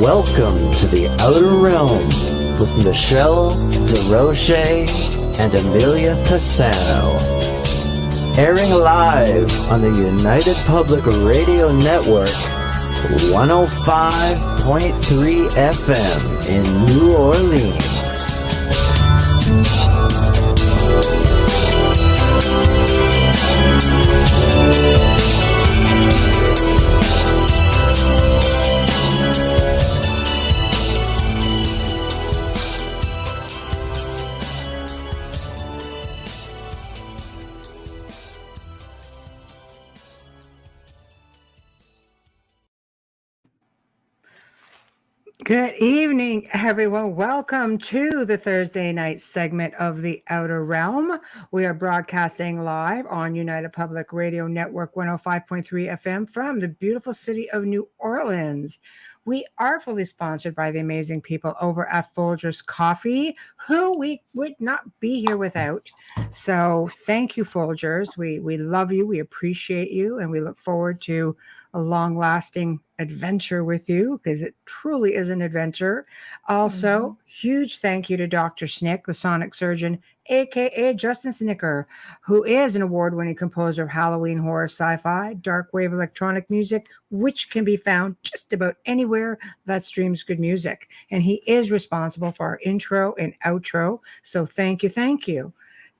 Welcome to the Outer Realm with Michelle DeRoche and Amelia Pisano. Airing live on the United Public Radio Network, 105.3 FM in New Orleans. Good evening, everyone. Welcome to the Thursday night segment of The Outer Realm. We are broadcasting live on United Public Radio Network 105.3 FM from the beautiful city of New Orleans. We are fully sponsored by the amazing people over at Folgers Coffee, who we would not be here without. So thank you, Folgers. We love you, we appreciate you, and we look forward to a long-lasting adventure with you, because it truly is an adventure. Also, huge thank you to Dr. Snick, the sonic surgeon, aka Justin Snicker, who is an award-winning composer of Halloween horror, sci-fi, dark wave electronic music, which can be found just about anywhere that streams good music. And he is responsible for our intro and outro. So thank you, thank you.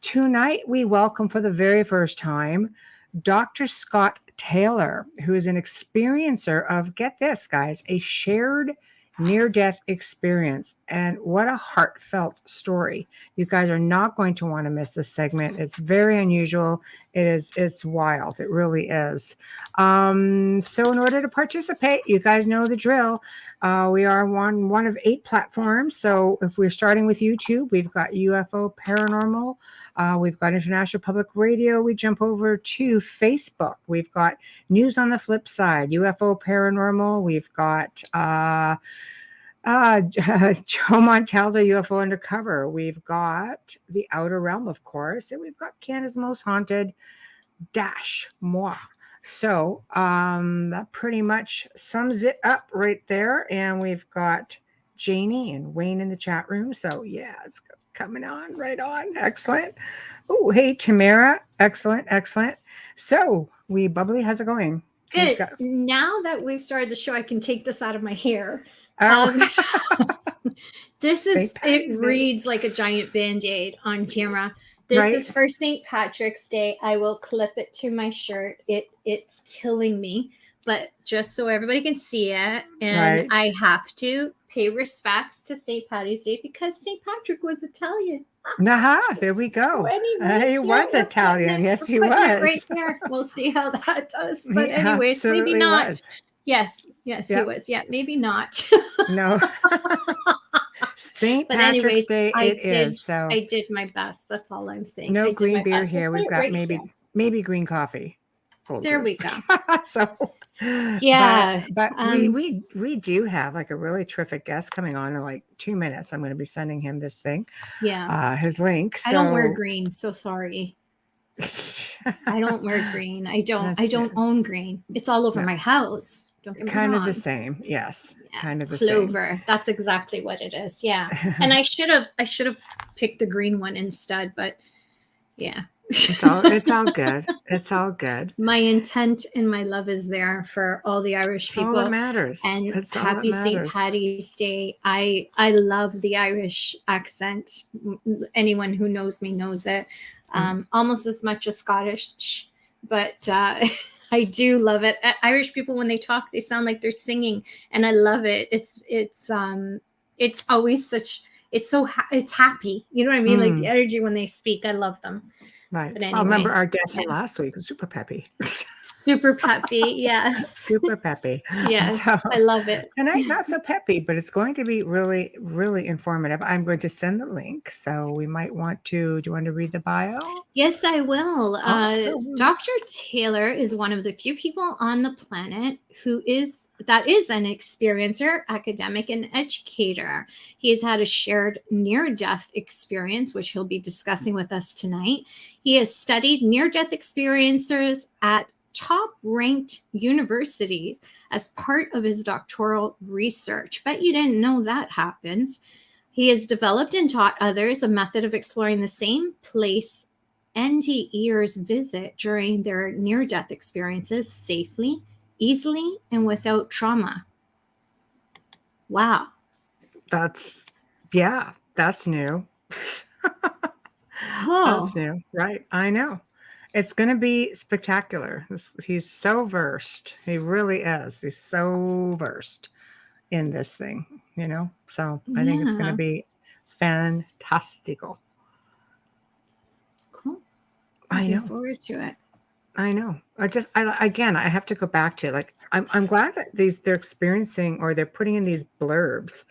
Tonight, we welcome for the very first time Dr. Scott Taylor, who is an experiencer of, get this, guys, a shared near-death experience. And what a heartfelt story. You guys are not going to want to miss this segment. It's very unusual. It's wild. It really is. So in order to participate, you guys know the drill. We are on one of 8 platforms. So if we're starting with YouTube, we've got UFO Paranormal. We've got International Public Radio. We jump over to Facebook. We've got News on the Flip Side, UFO Paranormal. We've got Joe Montaldo, UFO Undercover. We've got The Outer Realm, of course. And we've got Canada's Most Haunted - moi. So that pretty much sums it up right there. And we've got Janie and Wayne in the chat room. So yeah, it's coming on, right on. Excellent. Oh, hey, Tamara. Excellent, excellent. So, Wee Bubbly, how's it going? Good. Now that we've started the show, I can take this out of my hair. It reads like a giant Band-Aid on camera. This is for St. Patrick's Day. I will clip it to my shirt. It's killing me, but just so everybody can see it, and I have to pay respects to St. Patty's Day because St. Patrick was Italian. There we go. So anyways, he was Italian. Yes, he was. Right there. We'll see how that does. But anyways, maybe not. Was. Yes, he was. Yeah, maybe not. No. St. Patrick's Day is. So I did my best. That's all I'm saying. No green beer here. We've got maybe green coffee. There we go. So yeah, but we do have like a really terrific guest coming on in like 2 minutes. I'm going to be sending him this thing. Yeah, his link. So. I don't wear green, so sorry. I don't wear green. I don't own green. It's all over my house. Don't get me kind wrong. of the same. Yes. Yeah. Kind of the clover. same. That's exactly what it is. Yeah. And I should have picked the green one instead, but yeah. It's all good. It's all good. My intent and my love is there for all the Irish people. All that matters. And happy St. Patty's Day. I love the Irish accent. Anyone who knows me knows it. Almost as much as Scottish, but I do love it. Irish people, when they talk, they sound like they're singing, and I love it. It's always it's happy. You know what I mean? Like the energy when they speak, I love them. Right. But anyways, I remember our guest from last week, super peppy. Super peppy, yes. Super peppy. Yes, so, I love it. Tonight, not so peppy, but it's going to be really, really informative. I'm going to send the link, so we might want to. Do you want to read the bio? Yes, I will. Dr. Taylor is one of the few people on the planet that is an experiencer, academic, and educator. He has had a shared near-death experience, which he'll be discussing with us tonight. He has studied near-death experiencers at top-ranked universities as part of his doctoral research. Bet you didn't know that happens. He has developed and taught others a method of exploring the same place NDErs visit during their near-death experiences safely, easily, and without trauma. Wow. That's new. Oh. That's new, right? I know. It's going to be spectacular. He's so versed. He really is. He's so versed in this thing, So I think it's going to be fantastical. Cool. I know. Looking forward to it. I know. I have to go back to like I'm glad that they're experiencing or they're putting in these blurbs,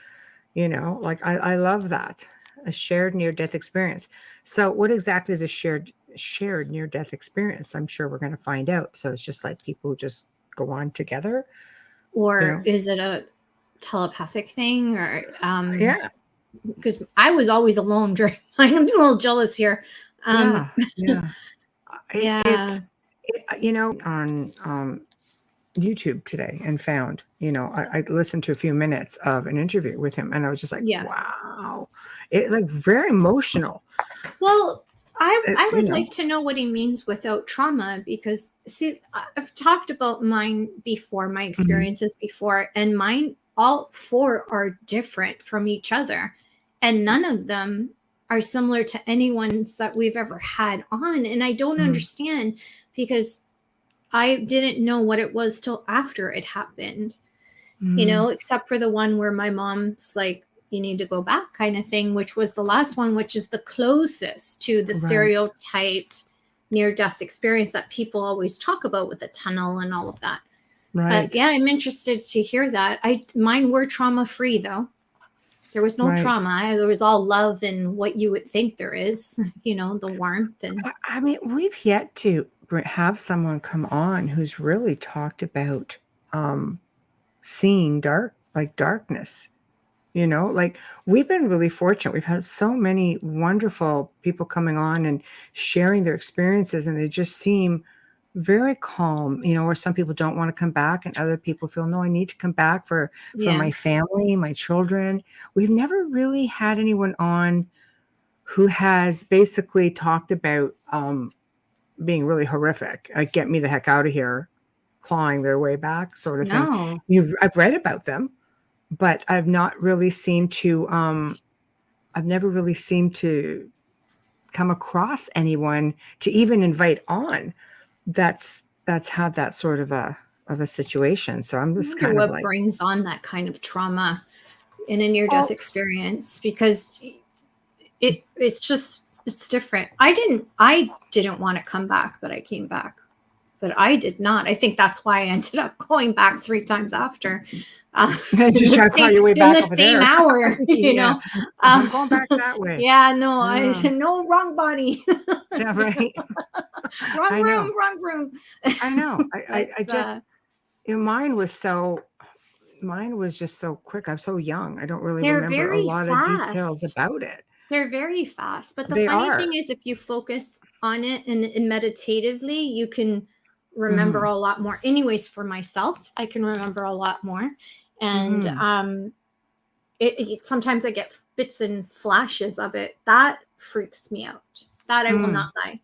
like I love that. A shared near-death experience. So what exactly is a shared near-death experience? I'm sure we're going to find out. So it's just like people who just go on together, or is it a telepathic thing? Or yeah, because I was always alone during mine. I'm a little jealous here. Yeah. Yeah. On YouTube today and found, I listened to a few minutes of an interview with him and I was just like, wow, it's like very emotional. Well, I would like to know what he means without trauma, because see, I've talked about mine before, my experiences before, and mine, all four are different from each other, and none of them are similar to anyone's that we've ever had on. And I don't understand, because I didn't know what it was till after it happened, except for the one where my mom's like, you need to go back kind of thing, which was the last one, which is the closest to the stereotyped near-death experience that people always talk about with the tunnel and all of that. Right. But yeah, I'm interested to hear that. Mine were trauma-free though. There was no trauma. There was all love and what you would think there is, the warmth. And I mean, we've yet to have someone come on who's really talked about seeing darkness. Like we've been really fortunate. We've had so many wonderful people coming on and sharing their experiences, and they just seem very calm, or some people don't want to come back and other people feel, no, I need to come back for my family, my children. We've never really had anyone on who has basically talked about being really horrific, get me the heck out of here, clawing their way back sort of thing. I've read about them, but I've not really seemed to I've never really seemed to come across anyone to even invite on that's had that sort of a situation. So I'm just kind of like, brings on that kind of trauma in a near-death experience, because it's different. I didn't want to come back, but I came back. But I did not. I think that's why I ended up going back 3 times after. Just trying to call your way back in the same hour, I'm going back that way. Yeah, no, I said no, wrong body. Yeah, right. wrong room. I know. I just, mine was just so quick. I'm so young. I don't really remember a lot of details about it. They're very fast. But the funny thing is, if you focus on it and meditatively, you can remember a lot more. Anyways, for myself, I can remember a lot more. And sometimes I get bits and flashes of it. That freaks me out. That I will not lie.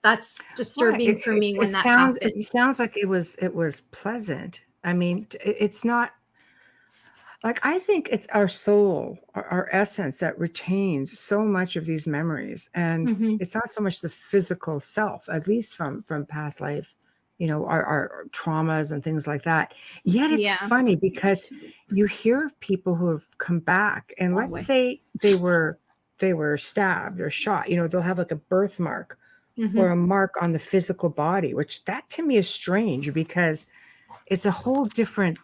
That's disturbing for me when that happens. It sounds like it was pleasant. I mean, it's not. Like, I think it's our soul, our essence that retains so much of these memories. And it's not so much the physical self, at least from past life, our traumas and things like that. Yet it's funny because you hear of people who have come back, and let's say they were stabbed or shot, they'll have like a birthmark or a mark on the physical body, which that to me is strange because it's a whole different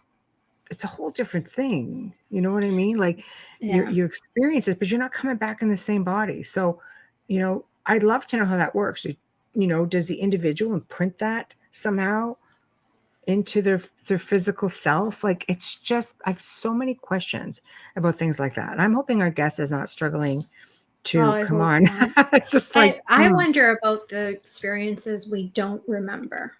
thing. You know what I mean? Like you experience it, but you're not coming back in the same body. So, I'd love to know how that works. Does the individual imprint that somehow into their physical self? Like, it's just, I have so many questions about things like that. And I'm hoping our guest is not struggling to come on. It's just like, I wonder about the experiences we don't remember.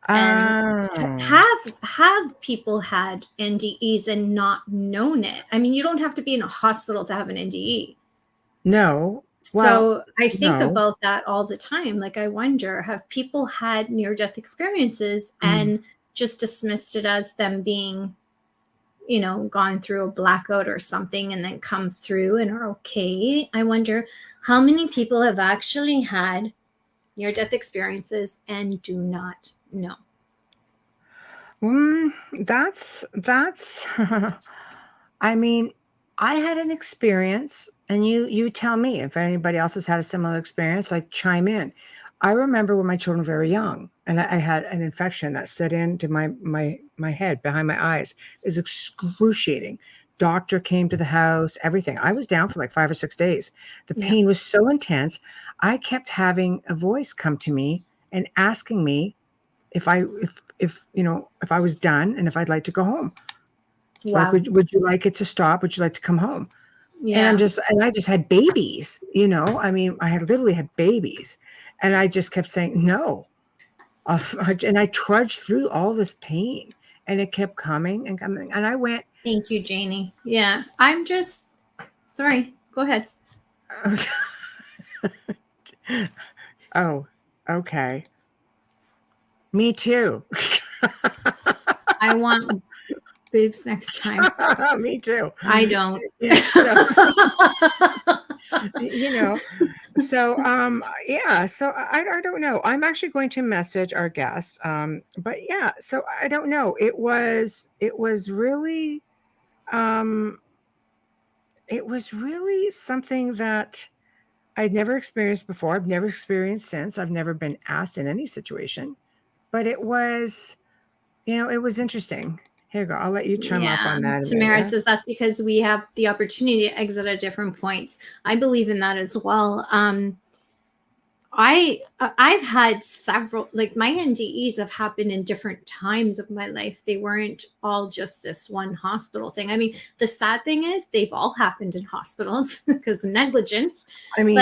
And have people had NDEs and not known it? I mean, you don't have to be in a hospital to have an NDE. No. So I think about that all the time. Like, I wonder, have people had near-death experiences and just dismissed it as them being, gone through a blackout or something and then come through and are okay? I wonder how many people have actually had near-death experiences and do not know. That's I mean, I had an experience, and you tell me if anybody else has had a similar experience, like chime in. I remember when my children were very young, and I had an infection that set into my head, behind my eyes. It was excruciating. Doctor came to the house, everything. I was down for like 5 or 6 days. The pain was so intense. I kept having a voice come to me and asking me if I was done and if I'd like to go home. Wow. Like, would you like it to stop? Would you like to come home? Yeah. And I just had babies, I mean, I had literally had babies, and I just kept saying no. And I trudged through all this pain, and it kept coming and coming. And I went, thank you, Janie. Yeah. I'm just sorry. Go ahead. Oh, okay. Me too. I want boobs next time. Me too. I don't. Yeah, so I don't know. I'm actually going to message our guest. But yeah, so I don't know. It was really something that I'd never experienced before. I've never experienced since. I've never been asked in any situation, but it was, it was interesting. Here you go. I'll let you chime off on that. Tamara says that's because we have the opportunity to exit at different points. I believe in that as well. I've had several, like, my NDEs have happened in different times of my life. They weren't all just this one hospital thing. I mean, the sad thing is they've all happened in hospitals because of negligence. I mean,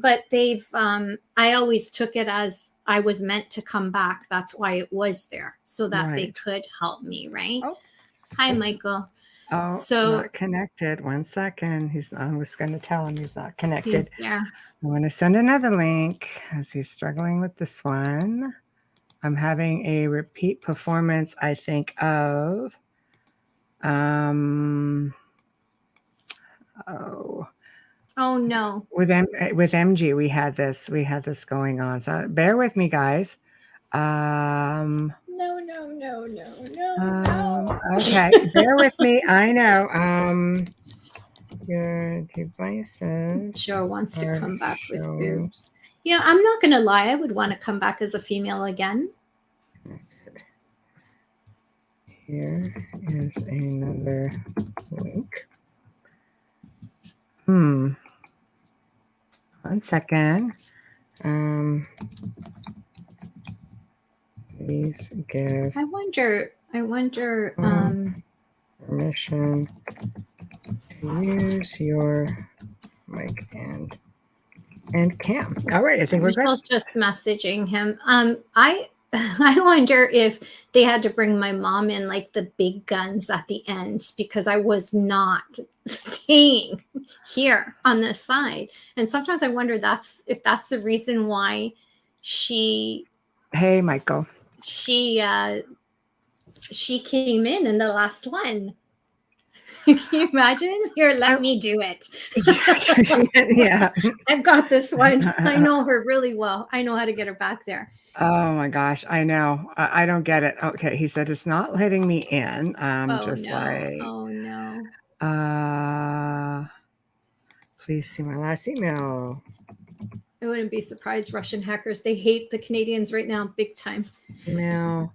but they've I always took it as I was meant to come back. That's why it was there, so that they could help me. Right. Oh. Hi, Michael. Oh, so not connected. 1 second. I was going to tell him he's not connected. Yeah. I want to send another link as he's struggling with this one. I'm having a repeat performance, I think, of oh no. With MG, we had this going on. So bear with me, guys. No. Okay, bear with me. I know. Your devices. Joe wants to come back with boobs. Yeah, I'm not going to lie. I would want to come back as a female again. Here is another link. 1 second. Please give. I wonder. Permission to use your mic and cam. All right, I think we're good. Michelle's just messaging him. I wonder if they had to bring my mom in, like, the big guns at the end, because I was not staying here on this side. And sometimes I wonder if that's the reason why she. Hey, Michael. She came in the last one. Can you imagine? Here, let me do it. Yeah. I've got this one. I know her really well. I know how to get her back there. Oh my gosh, I know. I don't get it. Okay, he said it's not letting me in. Oh no. Please see my last email. I wouldn't be surprised. Russian hackers, they hate the Canadians right now, big time. Email.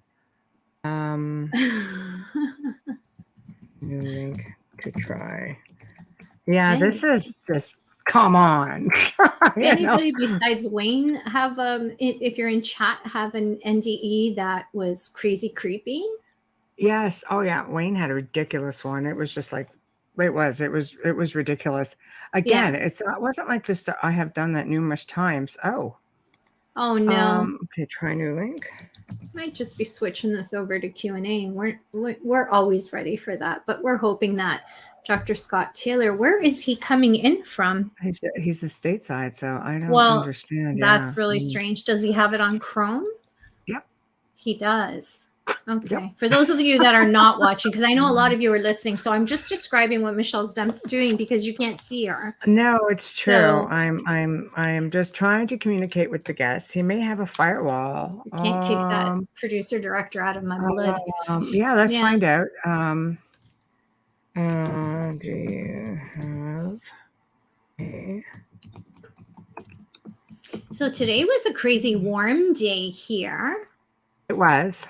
New link to try. Yeah, hey. This is just, come on. Anybody besides Wayne have if you're in chat, have an NDE that was crazy creepy? Yes. Oh yeah, Wayne had a ridiculous one. It was just like, it was ridiculous. Again, it wasn't like this. I have done that numerous times. Oh no. Okay, try new link. Might just be switching this over to Q&A, and we're always ready for that. But we're hoping that Dr. Scott Taylor, where is he coming in from? He's the stateside, so I don't Well, understand. that's really strange. Does he have it on Chrome? Yep. He does. Okay. Yep. For those of you that are not watching, because I know a lot of you are listening, so I'm just describing what Michelle's doing because you can't see her. No, it's true. So- I'm just trying to communicate with the guests. He may have a firewall. Can't kick that producer director out of my blood. Yeah, let's find out. Do you have a... So today was a crazy warm day here. It was.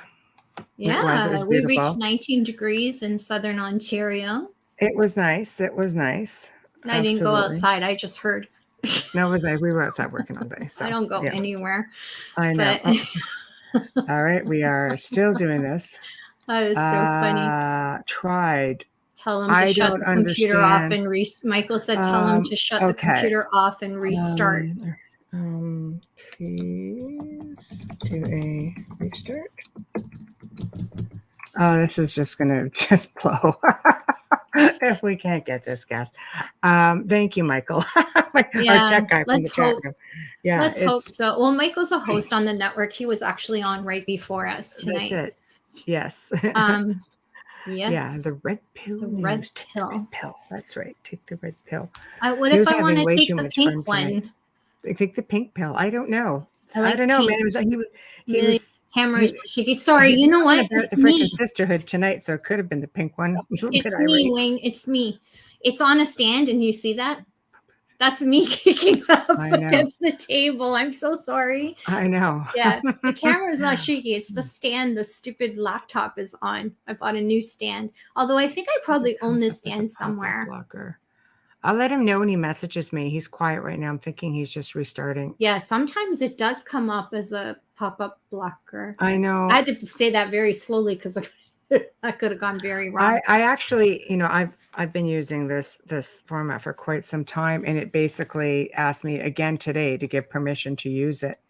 Yeah, It was we beautiful. reached 19 degrees in southern Ontario. It was nice. It was nice. And I didn't go outside. I just heard. No, it was nice. We were outside working all day. So I don't go anywhere. I know. But All right, we are still doing this. that is so funny. Tried. Tell him to shut the computer off and Michael said, tell him to shut the computer off and restart. Please do a restart. Oh, this is just going to just blow if we can't get this, guys. Thank you, Michael. Our tech guy from the chat room. Yeah, let's hope so. Well, Michael's a host on the network. He was actually on right before us tonight. That's it. Yes. Yes. Yeah, the red pill. The red pill. Red pill. That's right. Take the red pill. What if I want to take the pink one? I think the pink pill. I don't know. I don't know, pink. man. He was Hammer's shaky. Sorry, you know what? It's the freaking sisterhood tonight, so it could have been the pink one. It's me, Wayne. It's me. It's on a stand, and you see that? That's me kicking up against the table. I'm so sorry. I know. Yeah, the camera's not shaky. It's the stand the stupid laptop is on. I bought a new stand. Although I think I probably own this stand somewhere. Blocker. I'll let him know when he messages me. He's quiet right now. I'm thinking he's just restarting. Yeah, sometimes it does come up as a pop-up blocker. I know. I had to say that very slowly because that could have gone very wrong. I actually, I've been using this format for quite some time, and it basically asked me again today to give permission to use it.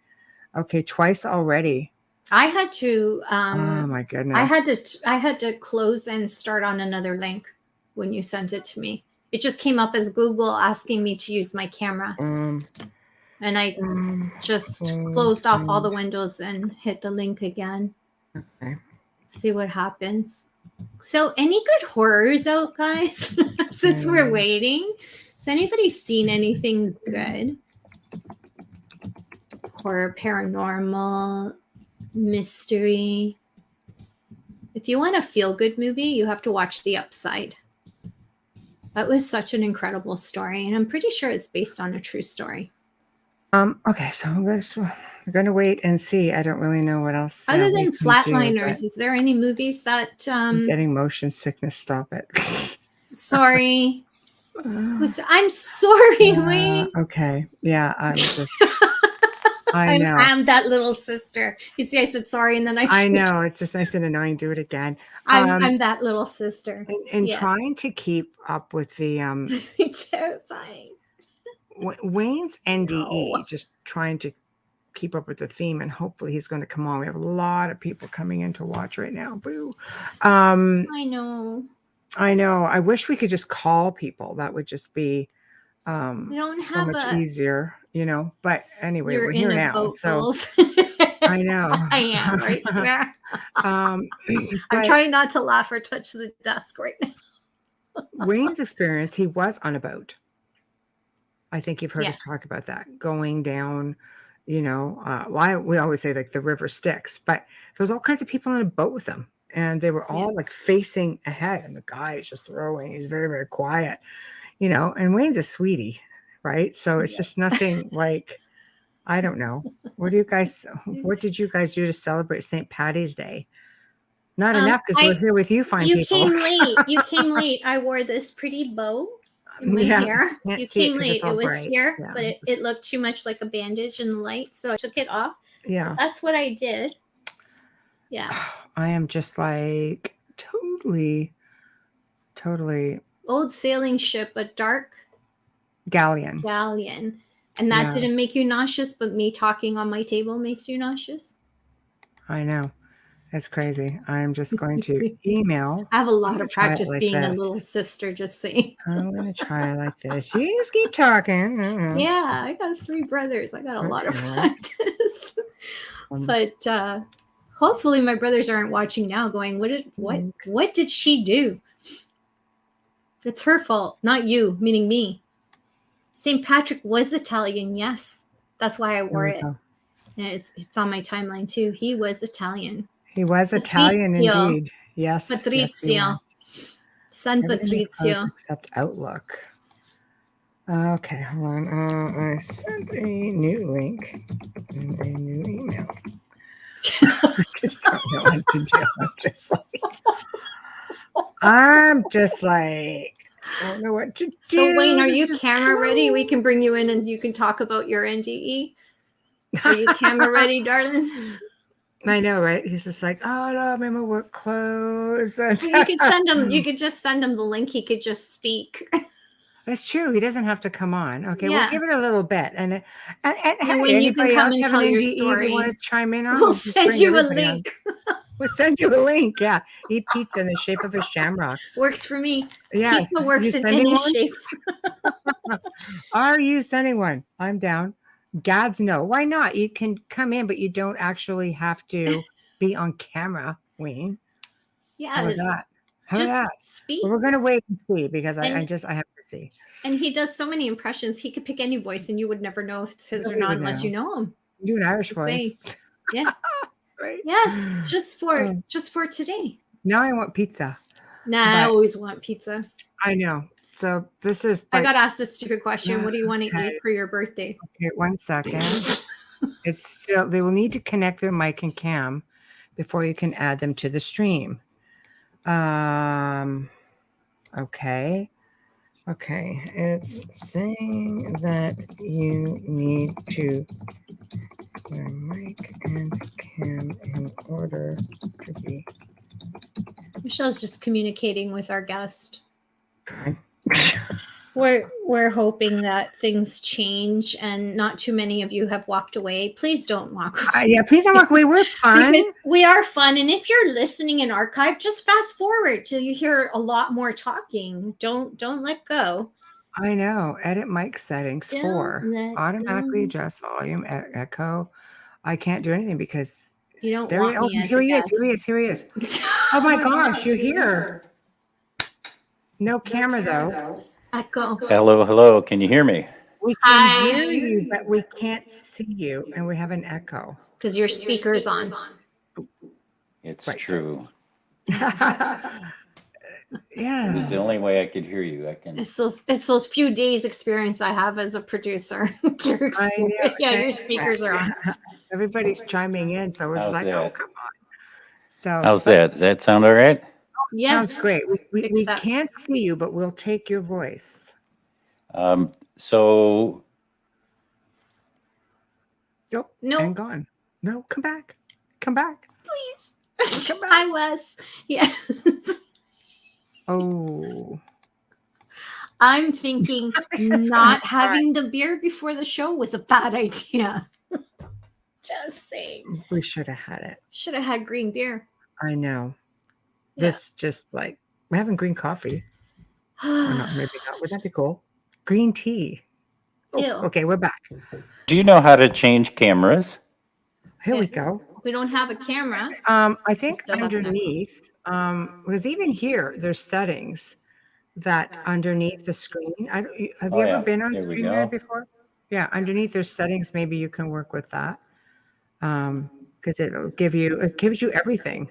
Okay, twice already. I had to. Oh my goodness! I had to close and start on another link when you sent it to me. It just came up as Google asking me to use my camera. And I just closed off all the windows and hit the link again. Okay. See what happens. So any good horrors out, guys? Since we're waiting. Has anybody seen anything good? Horror, paranormal, mystery. If you want a feel-good movie, you have to watch The Upside. That was such an incredible story, and I'm pretty sure it's based on a true story. Okay, so we're going to wait and see. I don't really know what else. Other than Flatliners, is there any movies that... I'm getting motion sickness. Stop it. Sorry. I'm sorry, Wayne. Okay. Yeah, I know. I'm that little sister. You see, I said sorry, and then I know. It's just nice and annoying. Do it again. I'm that little sister. And trying to keep up with the... terrifying. Wayne's NDE, just trying to keep up with the theme, and hopefully he's going to come on. We have a lot of people coming in to watch right now. Boo. I know. I wish we could just call people. That would just be so much easier, But anyway, we're here now. So I know. I am right there. I'm trying not to laugh or touch the desk right now. Wayne's experience, he was on a boat. I think you've heard us talk about that, going down, why we always say like the river Styx, but there was all kinds of people on a boat with them, and they were all like facing ahead, and the guy is just throwing. He's very, very quiet, and Wayne's a sweetie, right? So it's just nothing like, I don't know. What did you guys do to celebrate St. Patty's Day? Not enough, because we're here with you fine people. You came late. I wore this pretty bow in my hair. You came late. It was bright. Here, but it looked too much like a bandage in the light, so I took it off. Yeah. That's what I did. Yeah. I am just like totally. Old sailing ship, a dark galleon. And that didn't make you nauseous, but me talking on my table makes you nauseous? I know. That's crazy. I'm just going to email. I have a lot of practice like being this. a little sister, just saying. I'm going to try it like this. You just keep talking. Yeah, I got 3 brothers. I got a lot of practice. But hopefully my brothers aren't watching now going, what did she do? It's her fault, not you, meaning me. St. Patrick was Italian, yes. That's why I wore it. And it's on my timeline too. He was Italian. He was Italian indeed. Yes. Patrizio. Yes, San Patrizio. Except Outlook. Okay, hold on. I sent a new link and a new email. I just don't know what to do. I'm just like, I don't know what to do. So Wayne, are you camera ready? We can bring you in and you can talk about your NDE. Are you camera ready, darling? I know, right? He's just like, oh no, I'm in my work clothes. You could send him. You could just send him the link. He could just speak. That's true. He doesn't have to come on. Okay, we'll give it a little bit, and hey, when you can come and tell your NDE story, you want to chime in on? We'll send you a link. We'll send you a link. Yeah, eat pizza in the shape of a shamrock. Works for me. Yes. Pizza works in any shape. Are you sending one? I'm down. Gads no. Why not? You can come in, but you don't actually have to be on camera, Wayne. Yeah, How about that? Just speak. Well, we're gonna wait and see because I have to see. And he does so many impressions. He could pick any voice, and you would never know if it's his or not unless you know him. Do an Irish voice. Yeah. Right. Yes, just for today. Now I want pizza. I always want pizza. I know. So this is. I got asked a stupid question. What do you want to eat for your birthday? Okay, 1 second. It's still. They will need to connect their mic and cam before you can add them to the stream. Okay. It's saying that you need to your mic and cam in order to be. Michelle's just communicating with our guest. Okay. We're hoping that things change and not too many of you have walked away. Please don't walk away. Please don't walk away. We're fun. Because we are fun. And if you're listening in archive, just fast forward till you hear a lot more talking. Don't let go. I know. Edit mic settings automatically adjust volume, echo. I can't do anything because you don't want me as here he is. Oh my gosh, you're here. No camera though. Echo. Hello. Can you hear me? We can hear you, but we can't see you, and we have an echo. Because your speaker's on. It's true. Yeah. It was the only way I could hear you. It's those few days experience I have as a producer. Your speakers are on. Everybody's chiming in, so we're just like, oh, come on. So how's that? Does that sound all right? Yes. Sounds great. We can't see you, but we'll take your voice. So. Nope. No. And gone. No, come back. Please. Come back. I was. Yeah. Oh. I'm thinking not having the beer before the show was a bad idea. Just saying. We should have had it. Should have had green beer. I know. This just like we're having green coffee. Or not, maybe not. Would that be cool? Green tea. Oh, okay, we're back. Do you know how to change cameras? Here we go. We don't have a camera. I think underneath, because even here there's settings that underneath the screen. Have you ever been on StreamYard before? Yeah, underneath there's settings. Maybe you can work with that. Because it gives you everything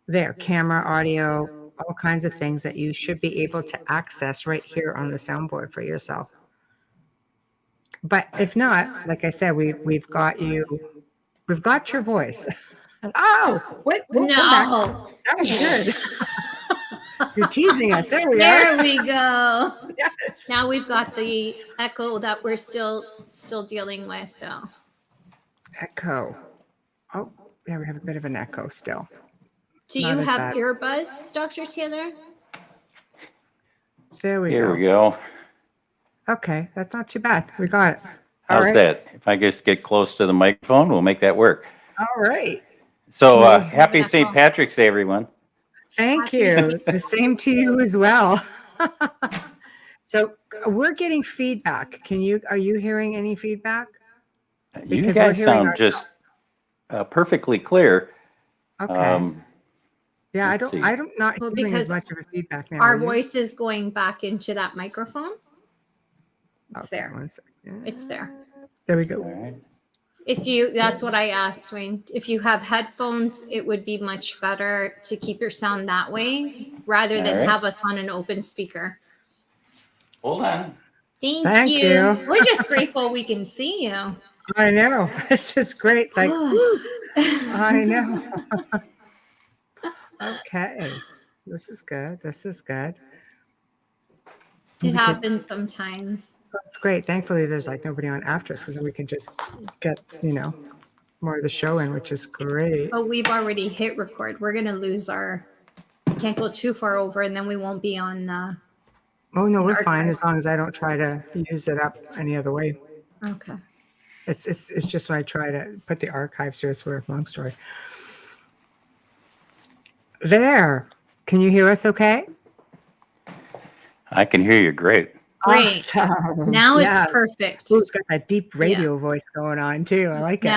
there, camera, audio, all kinds of things that you should be able to access right here on the soundboard for yourself. But if not, like I said, we've got your voice. Oh, wait, no, that was good. You're teasing us. There we go. Yes. Now we've got the echo that we're still dealing with, though. Echo. Oh, yeah, we have a bit of an echo still. Do you have earbuds, Dr. Taylor? There we go. Here we go. Okay, that's not too bad. We got it. All How's right. that? If I just get close to the microphone, we'll make that work. All right. So Well, happy St. Patrick's Day, everyone. Thank you. The same to you as well. So we're getting feedback. Are you hearing any feedback? You Because guys sound just perfectly clear. Okay. Yeah, let's see. I'm not Well, hearing as because much of a feedback now. Our Are you? voice is going back into that microphone. It's Okay, there. 1 second. It's there. There we All go. right. That's what I asked, Wayne. If you have headphones, it would be much better to keep your sound that way rather than right. have us on an open speaker. Hold on. Thank you. We're just grateful we can see you. I know. This is great. It's like, I know. Okay. This is good. This is good. It happens sometimes. That's great. Thankfully, there's like nobody on after us because we can just get, more of the show in, which is great. But we've already hit record. We're going to lose we can't go too far over and then we won't be on. Oh, no, we're fine as long as I don't try to use it up any other way. Okay. It's just when I try to put the archives here, it's a long story. There. Can you hear us okay? I can hear you great. Great. Awesome. Now it's perfect. Ooh, it's got that deep radio voice going on too. I like it.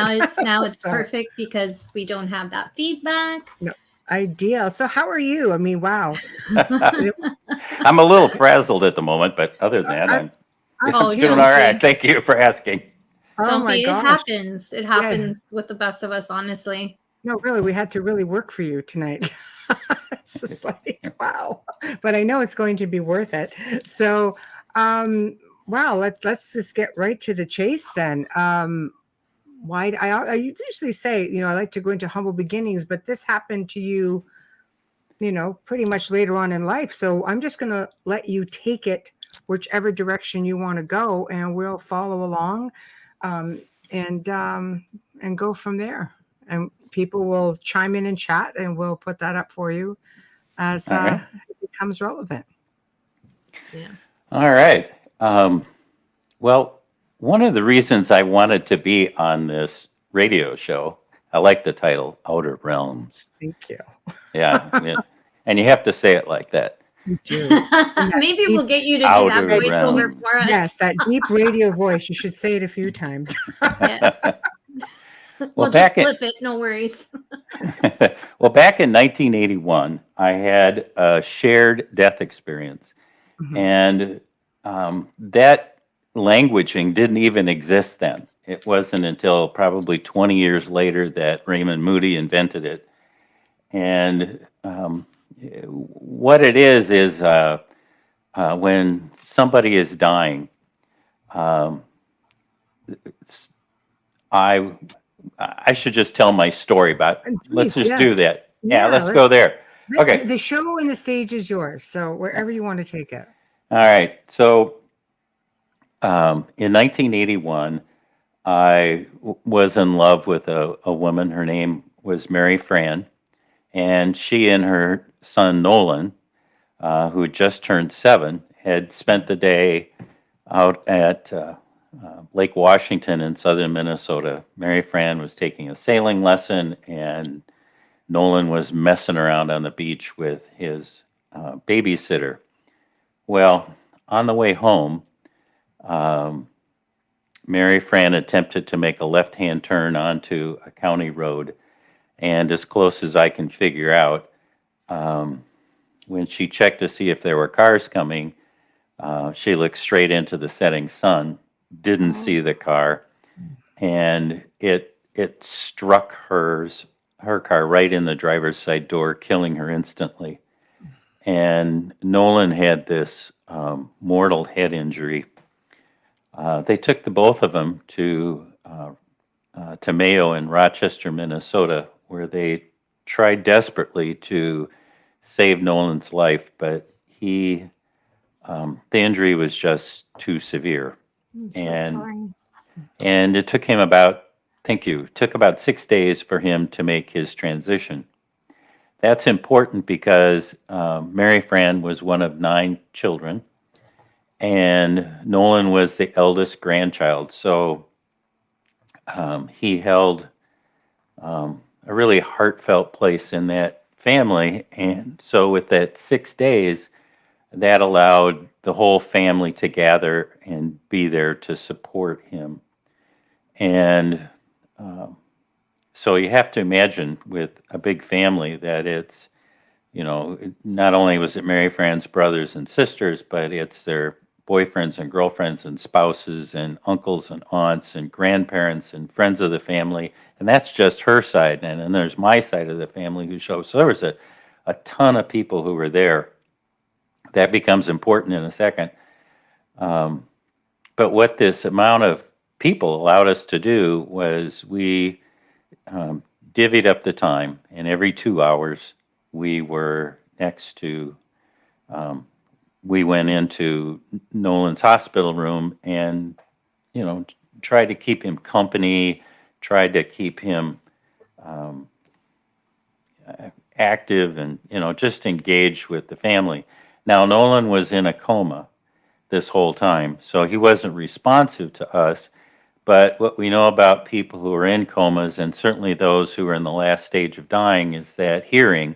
Now it's perfect because we don't have that feedback. No, ideal. So how are you? I mean, wow. I'm a little frazzled at the moment, but other than that, I'm doing all right. Thank you for asking. Oh my gosh. It happens. It happens with the best of us, honestly. No, really, we had to really work for you tonight. It's just like, wow. But I know it's going to be worth it. So, wow, let's just get right to the chase then. I usually say, I like to go into humble beginnings, but this happened to you, pretty much later on in life. So I'm just going to let you take it whichever direction you want to go, and we'll follow along, and go from there. And people will chime in and chat, and we'll put that up for you as it becomes relevant. Yeah. All right. Well, one of the reasons I wanted to be on this radio show, I like the title, Outer Realms. Thank you. Yeah. And you have to say it like that. You do. Maybe we'll get you to do that Outer voiceover realm. for us. Yes, that deep radio voice. You should say it a few times. Yeah. We'll just flip it. No worries. Well, back in 1981, I had a shared death experience. Mm-hmm. And that languaging didn't even exist then. It wasn't until probably 20 years later that Raymond Moody invented it. And what it is when somebody is dying, I should just tell my story, but let's just do that. Yeah, let's go there. Okay. The show and the stage is yours. So wherever you want to take it. All right. So in 1981, I was in love with a woman. Her name was Mary Fran. And she and her son, Nolan, who had just turned 7, had spent the day out at Lake Washington in southern Minnesota. Mary Fran was taking a sailing lesson, and Nolan was messing around on the beach with his babysitter. Well, on the way home, Mary Fran attempted to make a left-hand turn onto a county road, and as close as I can figure out, when she checked to see if there were cars coming, she looked straight into the setting sun, didn't see the car, and it struck her car right in the driver's side door, killing her instantly. And Nolan had this mortal head injury. They took the both of them to Mayo in Rochester, Minnesota, where they tried desperately to save Nolan's life, but the injury was just too severe. I'm so sorry. And it took him about 6 days for him to make his transition. That's important because Mary Fran was one of 9 children, And Nolan was the eldest grandchild. So he held a really heartfelt place in that family. And so with that 6 days, that allowed the whole family to gather and be there to support him. And so you have to imagine with a big family that it's, not only was it Mary Fran's brothers and sisters, but it's their boyfriends and girlfriends and spouses and uncles and aunts and grandparents and friends of the family. And that's just her side. And then there's my side of the family who shows. So there was a ton of people who were there. That becomes important in a second. But what this amount of people allowed us to do was we divvied up the time, and every 2 hours we were next to, we went into Nolan's hospital room and, tried to keep him company, tried to keep him active and, just engaged with the family. Now, Nolan was in a coma this whole time, so he wasn't responsive to us. But what we know about people who are in comas, and certainly those who are in the last stage of dying, is that hearing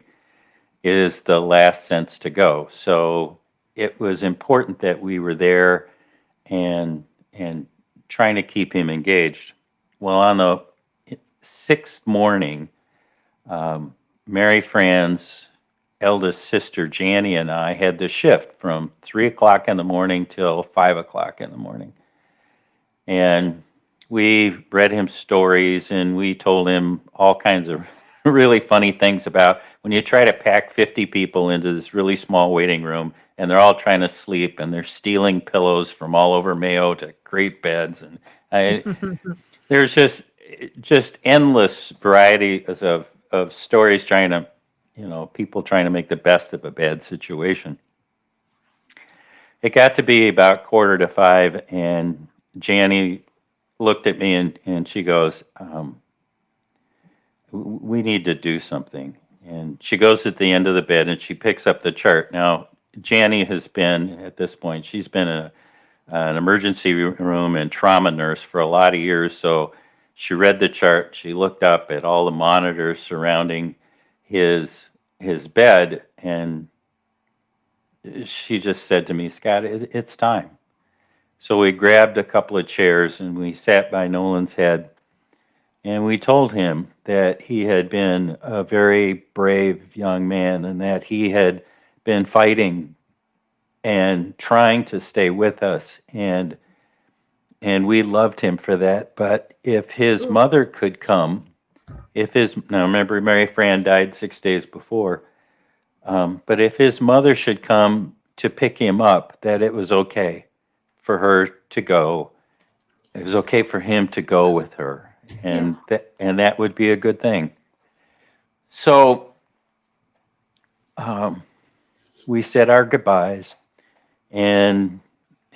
is the last sense to go. So it was important that we were there and trying to keep him engaged. Well, on the 6th morning, Mary Fran's eldest sister, Janie, and I had the shift from 3 o'clock in the morning till 5 o'clock in the morning. And we read him stories and we told him all kinds of really funny things about when you try to pack 50 people into this really small waiting room and they're all trying to sleep and they're stealing pillows from all over Mayo to create beds. And there's just endless varieties of stories trying to, people trying to make the best of a bad situation. It got to be about 4:45 and Janie looked at me and she goes, we need to do something. And she goes at the end of the bed and she picks up the chart. Now, Janie has been, at this point, she's been an emergency room and trauma nurse for a lot of years. So she read the chart. She looked up at all the monitors surrounding his bed. And she just said to me, Scott, it's time. So we grabbed a couple of chairs and we sat by Nolan's head and we told him that he had been a very brave young man and that he had been fighting and trying to stay with us. And we loved him for that. But if his mother could come, now remember Mary Fran died 6 days before, but if his mother should come to pick him up, that it was okay for her to go. It was okay for him to go with her, and that would be a good thing. So we said our goodbyes, and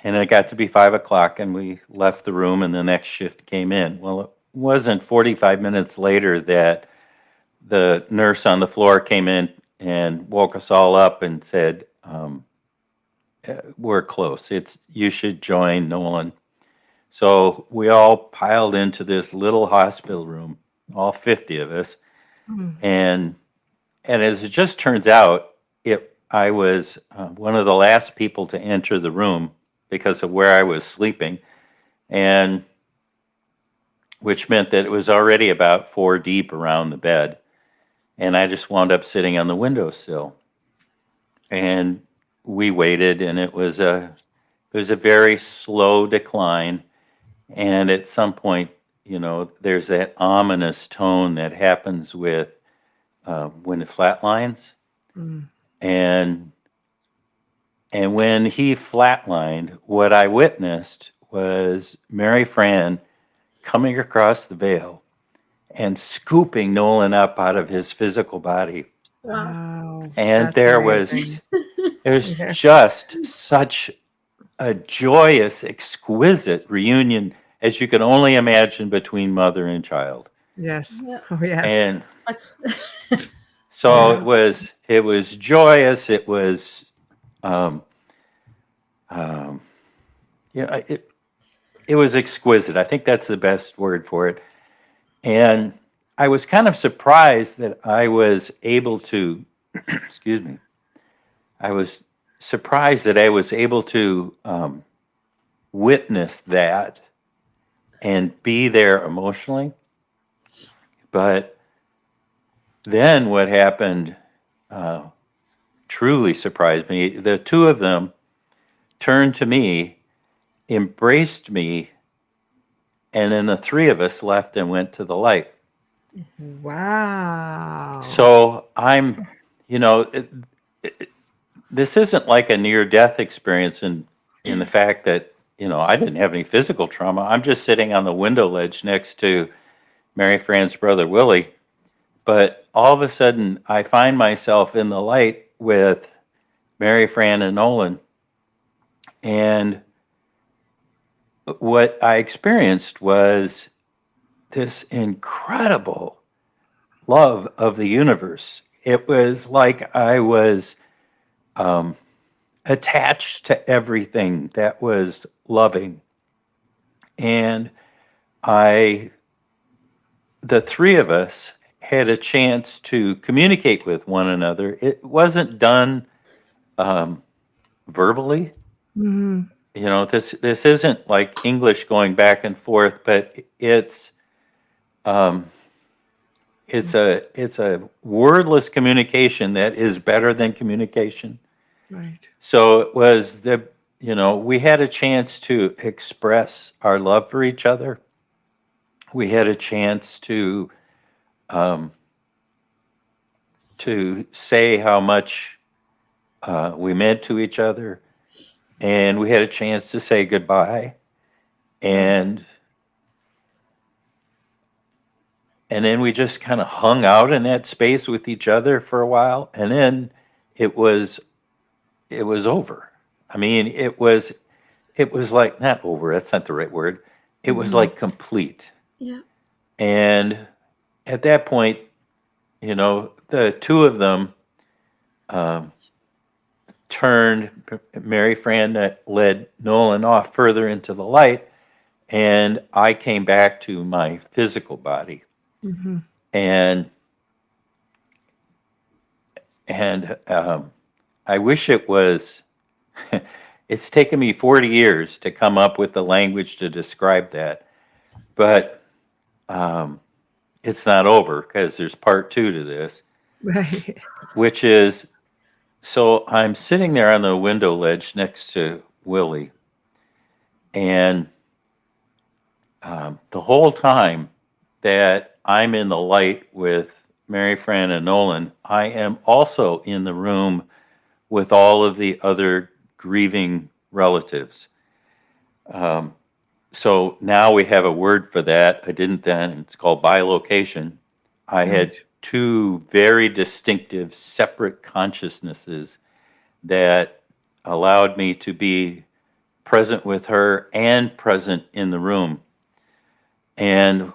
it got to be 5 o'clock, and we left the room, and the next shift came in. Well, it wasn't 45 minutes later that the nurse on the floor came in and woke us all up and said, we're close. You should join Nolan. So we all piled into this little hospital room, all 50 of us. And as it just turns out, I was one of the last people to enter the room because of where I was sleeping, and which meant that it was already about 4 deep around the bed. And I just wound up sitting on the windowsill. And we waited, and it was a very slow decline. And at some point, there's that ominous tone that happens with when it flatlines. And when he flatlined, what I witnessed was Mary Fran coming across the veil and scooping Nolan up out of his physical body. Wow. And there was just such a joyous, exquisite reunion as you can only imagine between mother and child. Yes. Oh, yes. And so it was joyous. It was yeah, it was exquisite. I think that's the best word for it. And I was kind of surprised that I was able to, excuse me, I was surprised that I was able to witness that and be there emotionally. But then what happened truly surprised me. The two of them turned to me, embraced me, and then the three of us left and went to the light. Wow. So I'm, this isn't like a near-death experience in the fact that, I didn't have any physical trauma. I'm just sitting on the window ledge next to Mary Fran's brother, Willie. But all of a sudden, I find myself in the light with Mary Fran and Nolan. And what I experienced was this incredible love of the universe. It was like I was attached to everything that was loving. And the three of us had a chance to communicate with one another. It wasn't done verbally. Mm-hmm. This isn't like English going back and forth, but it's a wordless communication that is better than communication. Right. So it was we had a chance to express our love for each other. We had a chance to say how much we meant to each other, and we had a chance to say goodbye, and then we just kind of hung out in that space with each other for a while, and then it was over. I mean, it was like, not over, that's not the right word. It was like complete. Yeah. And at that point, the two of them turned. Mary Fran led Nolan off further into the light, and I came back to my physical body. Mm-hmm. And I wish it was. It's taken me 40 years to come up with the language to describe that, but it's not over because there's part 2 to this, Right. which is, so I'm sitting there on the window ledge next to Willie, and the whole time that I'm in the light with Mary Fran and Nolan, I am also in the room with all of the other grieving relatives. So now we have a word for that. I didn't then. It's called bilocation. I had 2 very distinctive, separate consciousnesses that allowed me to be present with her and present in the room. And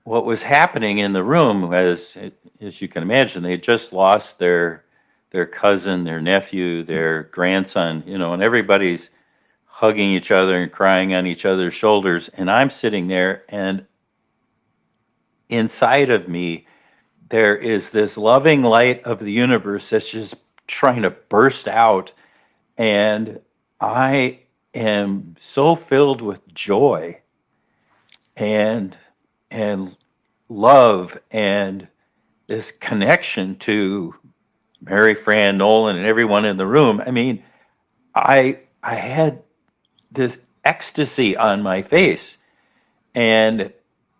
what was happening in the room, as you can imagine, they had just lost their cousin, their nephew, their grandson, and everybody's hugging each other and crying on each other's shoulders. And I'm sitting there, and inside of me, there is this loving light of the universe that's just trying to burst out. And I am so filled with joy and love and this connection to Mary Fran, Nolan, and everyone in the room. I mean, I had this ecstasy on my face, and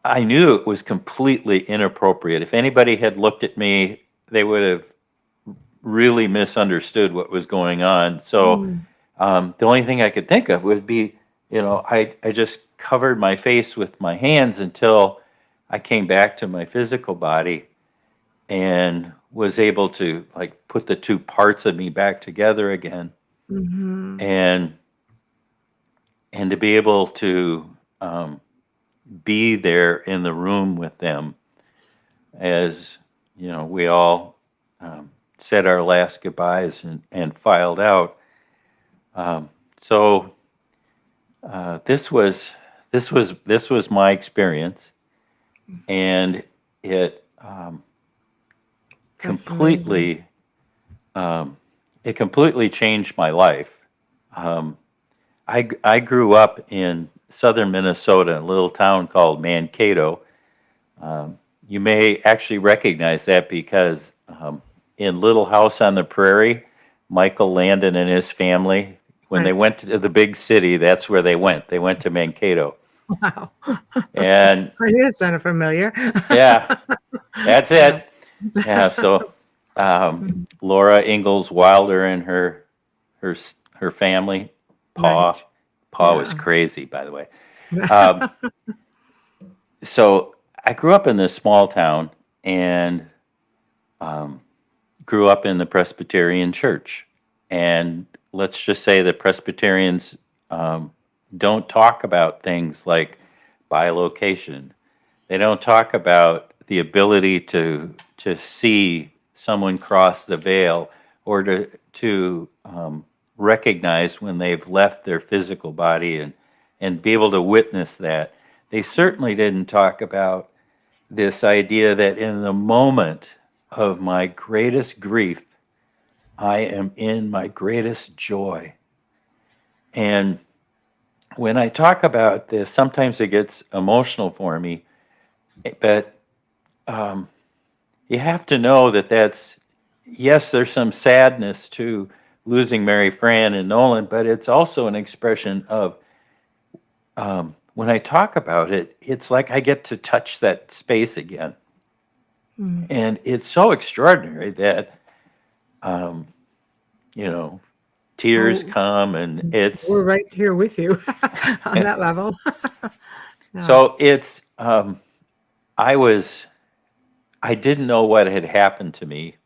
I knew it was completely inappropriate. If anybody had looked at me, they would have really misunderstood what was going on. So the only thing I could think of would be, I just covered my face with my hands until I came back to my physical body and was able to put the 2 parts of me back together again. Mm-hmm. And to be able to be there in the room with them as, we all said our last goodbyes and filed out. So this was my experience, and it That's completely changed my life. I grew up in southern Minnesota, in a little town called Mankato. You may actually recognize that because in Little House on the Prairie, Michael Landon and his family, when they Right. went to the big city, that's where they went. They went to Mankato. Wow. And It sounded familiar. yeah, that's it. Yeah, so Laura Ingalls Wilder and her family, Pa. Right. Pa was Yeah. crazy, by the way. So I grew up in this small town and grew up in the Presbyterian church. And let's just say that Presbyterians don't talk about things like bilocation. They don't talk about the ability to see someone cross the veil, or to recognize when they've left their physical body and be able to witness that. They certainly didn't talk about this idea that in the moment of my greatest grief, I am in my greatest joy. And when I talk about this, sometimes it gets emotional for me, but you have to know that yes, there's some sadness to losing Mary Fran and Nolan, but it's also an expression of, when I talk about it, it's like I get to touch that space again. And it's so extraordinary that, tears come, and We're right here with you on that level. Yeah. So it's, I didn't know what had happened to me,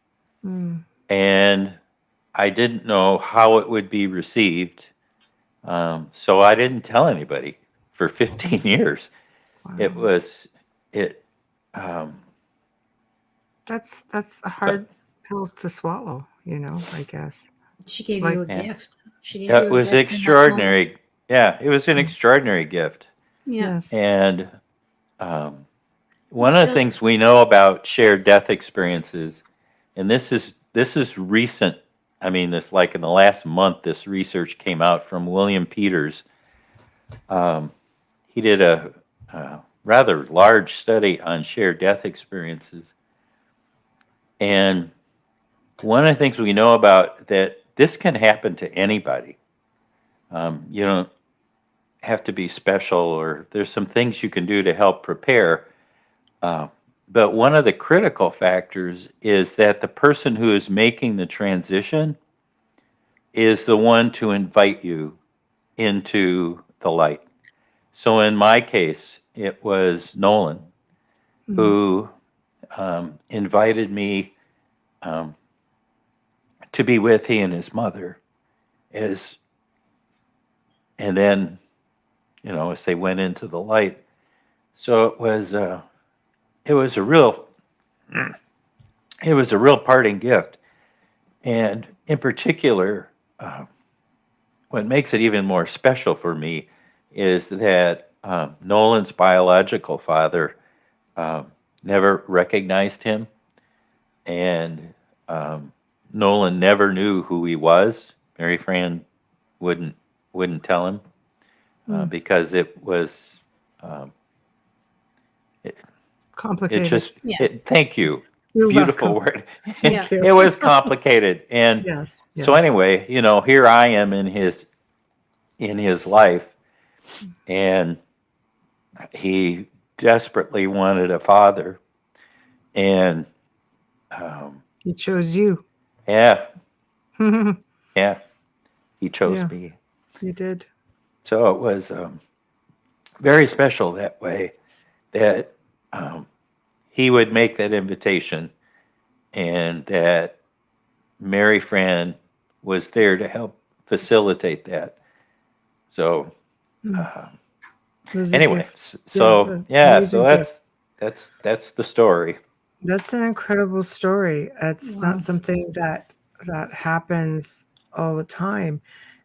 and I didn't know how it would be received. So I didn't tell anybody for 15 years. Wow. That's a hard pill to swallow, I guess. She gave Like- you a gift. She gave That you a was gift in that moment. extraordinary. Yeah, it was an extraordinary gift. Yeah. Yes. And one of the things we know about shared death experiences, and this is recent. I mean, this, like in the last month, this research came out from William Peters. He did a rather large study on shared death experiences. And one of the things we know about that this can happen to anybody. You don't have to be special, or there's some things you can do to help prepare. But one of the critical factors is that the person who is making the transition is the one to invite you into the light. So in my case, it was Nolan who invited me to be with he and his mother, and then, as they went into the light. So it was a real parting gift. And in particular, what makes it even more special for me is that Nolan's biological father never recognized him, and Nolan never knew who he was. Mary Fran wouldn't tell him because it was Complicated. It just thank you. You're Beautiful welcome. word. Thank you. It was complicated, and Yes. so anyway, here I am in his life, and he desperately wanted a father, and He chose you. yeah, You he chose Yeah. me. did. So it was very special that way, that he would make that invitation, and that Mary Fran was there to help facilitate that. So It was a anyway, gift. so amazing gift. that's the story. That's an incredible story. It's not something that happens all the time.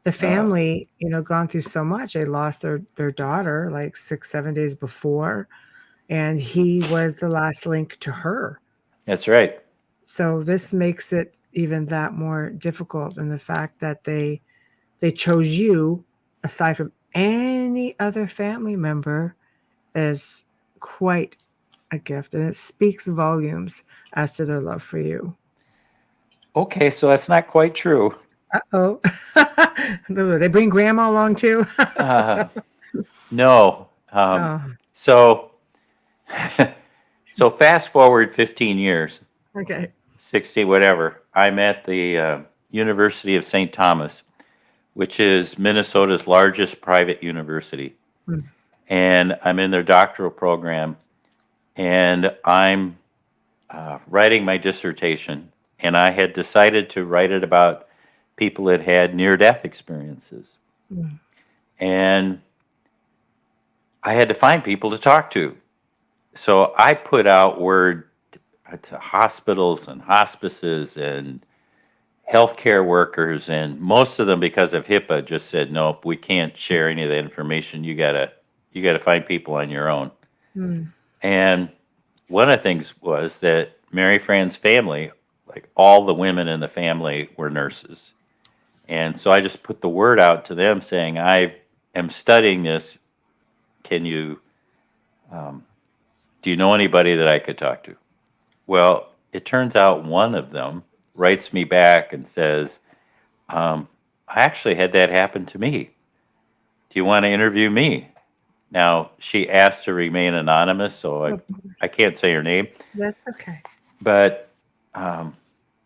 the family, gone through so much. They lost their daughter like 6-7 days before, and he was the last link to her. That's right. So this makes it even that more difficult, and the fact that they chose you aside from any other family member is quite a gift, and it speaks volumes as to their love for you. Okay, so that's not quite true. Uh-oh. They bring grandma along too. No. So fast forward 15 years. Okay. 60, whatever. I'm at the University of St. Thomas, which is Minnesota's largest private university. And I'm in their doctoral program, and I'm writing my dissertation. And I had decided to write it about people that had near-death experiences. And I had to find people to talk to. So I put out word to hospitals and hospices and healthcare workers, and most of them, because of HIPAA, just said, nope, we can't share any of that information. You gotta find people on your own. And one of the things was that Mary Fran's family, like all the women in the family, were nurses. And so I just put the word out to them saying, I am studying this. Can you, do you know anybody that I could talk to? Well, it turns out one of them writes me back and says, I actually had that happen to me. Do you want to interview me? Now, she asked to remain anonymous, so I can't say her name. That's okay. But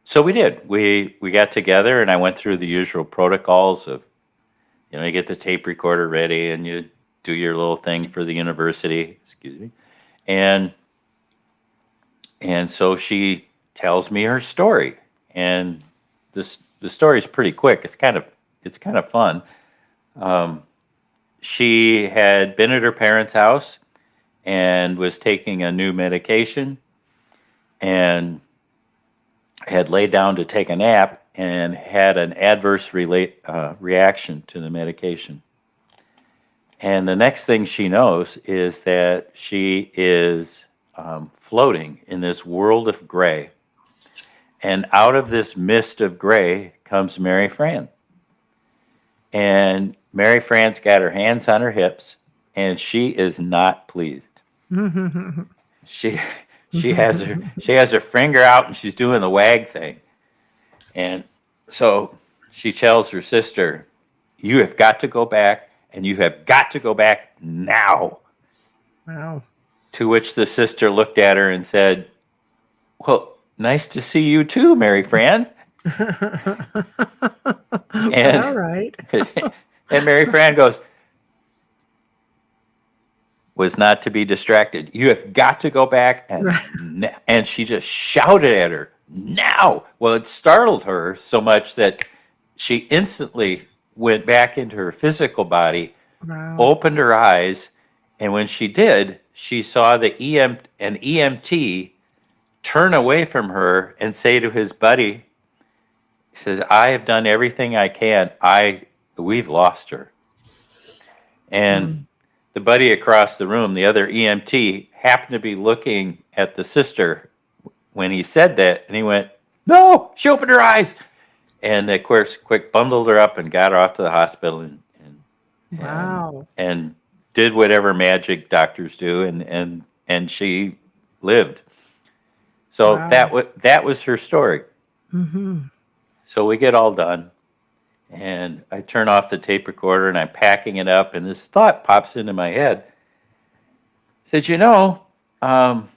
so we did. We got together, and I went through the usual protocols of, you get the tape recorder ready, and you do your little thing for the university. Excuse me. And so she tells me her story, and the story is pretty quick. It's kind of fun. She had been at her parents' house and was taking a new medication, and had laid down to take a nap and had an adverse reaction to the medication. And the next thing she knows is that she is floating in this world of gray. And out of this mist of gray comes Mary Fran. And Mary Fran's got her hands on her hips, and she is not pleased. She has her finger out, and she's doing the wag thing. And so she tells her sister, you have got to go back, and you have got to go back now. Wow. To which the sister looked at her and said, well, nice to see you too, Mary Fran. And, all right. And Mary Fran goes, was not to be distracted. You have got to go back. And she just shouted at her, now. Well, it startled her so much that she instantly went back into her physical body, opened her eyes, and when she did, she saw an EMT turn away from her and say to his buddy, he says, I have done everything I can. We've lost her. And the buddy across the room, the other EMT, happened to be looking at the sister when he said that, and he went, no, she opened her eyes. And of course, quick bundled her up and got her off to the hospital and did whatever magic doctors do, and she lived. So that was her story. So we get all done, and I turn off the tape recorder, and I'm packing it up, and this thought pops into my head. I said,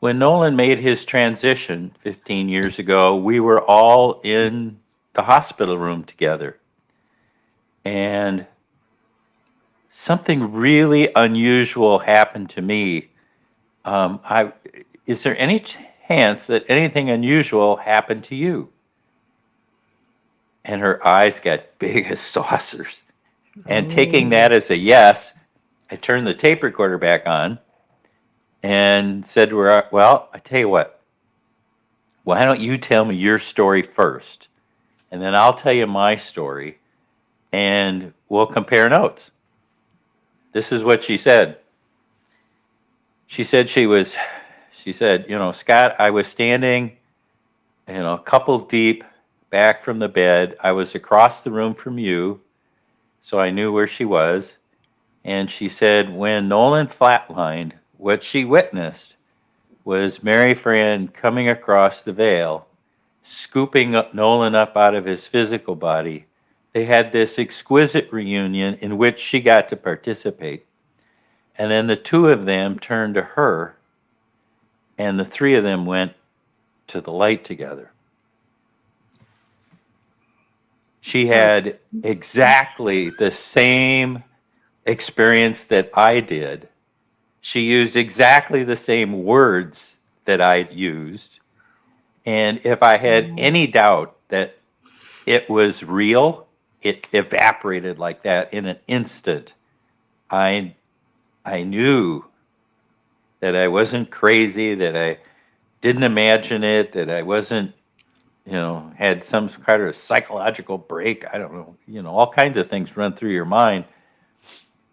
when Nolan made his transition 15 years ago, we were all in the hospital room together. And something really unusual happened to me. Is there any chance that anything unusual happened to you? And her eyes got big as saucers. And taking that as a yes, I turned the tape recorder back on and said to her, well, I tell you what, why don't you tell me your story first? and then I'll tell you my story, and we'll compare notes. This is what she said. She said, Scott, I was standing, a couple deep back from the bed. I was across the room from you, so I knew where she was. And she said, when Nolan flatlined, what she witnessed was Mary Fran coming across the veil, scooping Nolan up out of his physical body. They had this exquisite reunion in which she got to participate. And then the two of them turned to her, and the three of them went to the light together. She had exactly the same experience that I did. She used exactly the same words that I used. And if I had any doubt that it was real, it evaporated like that in an instant. I knew that I wasn't crazy, that I didn't imagine it, that I wasn't, had some kind of psychological break. I don't know, all kinds of things run through your mind.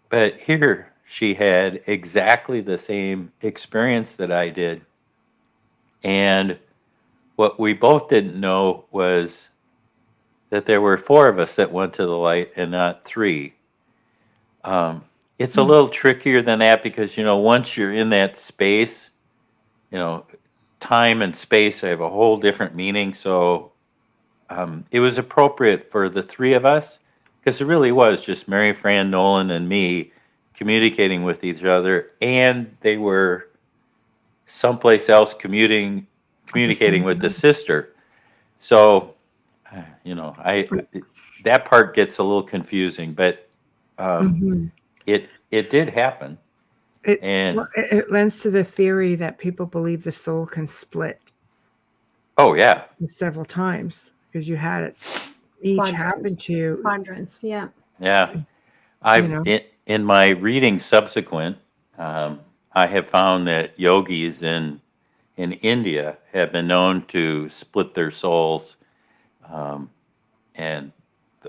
But here she had exactly the same experience that I did. And what we both didn't know was that there were 4 of us that went to the light and not 3. It's a little trickier than that because, once you're in that space, time and space have a whole different meaning. So it was appropriate for the 3 of us because it really was just Mary Fran, Nolan, and me communicating with each other, and they were someplace else communicating with the sister. So, that part gets a little confusing, but it did happen. It lends to the theory that people believe the soul can split. Oh yeah, several times because you had it each happen to you. Quadrants, yeah. Yeah, in my reading subsequent, I have found that yogis in India have been known to split their souls, and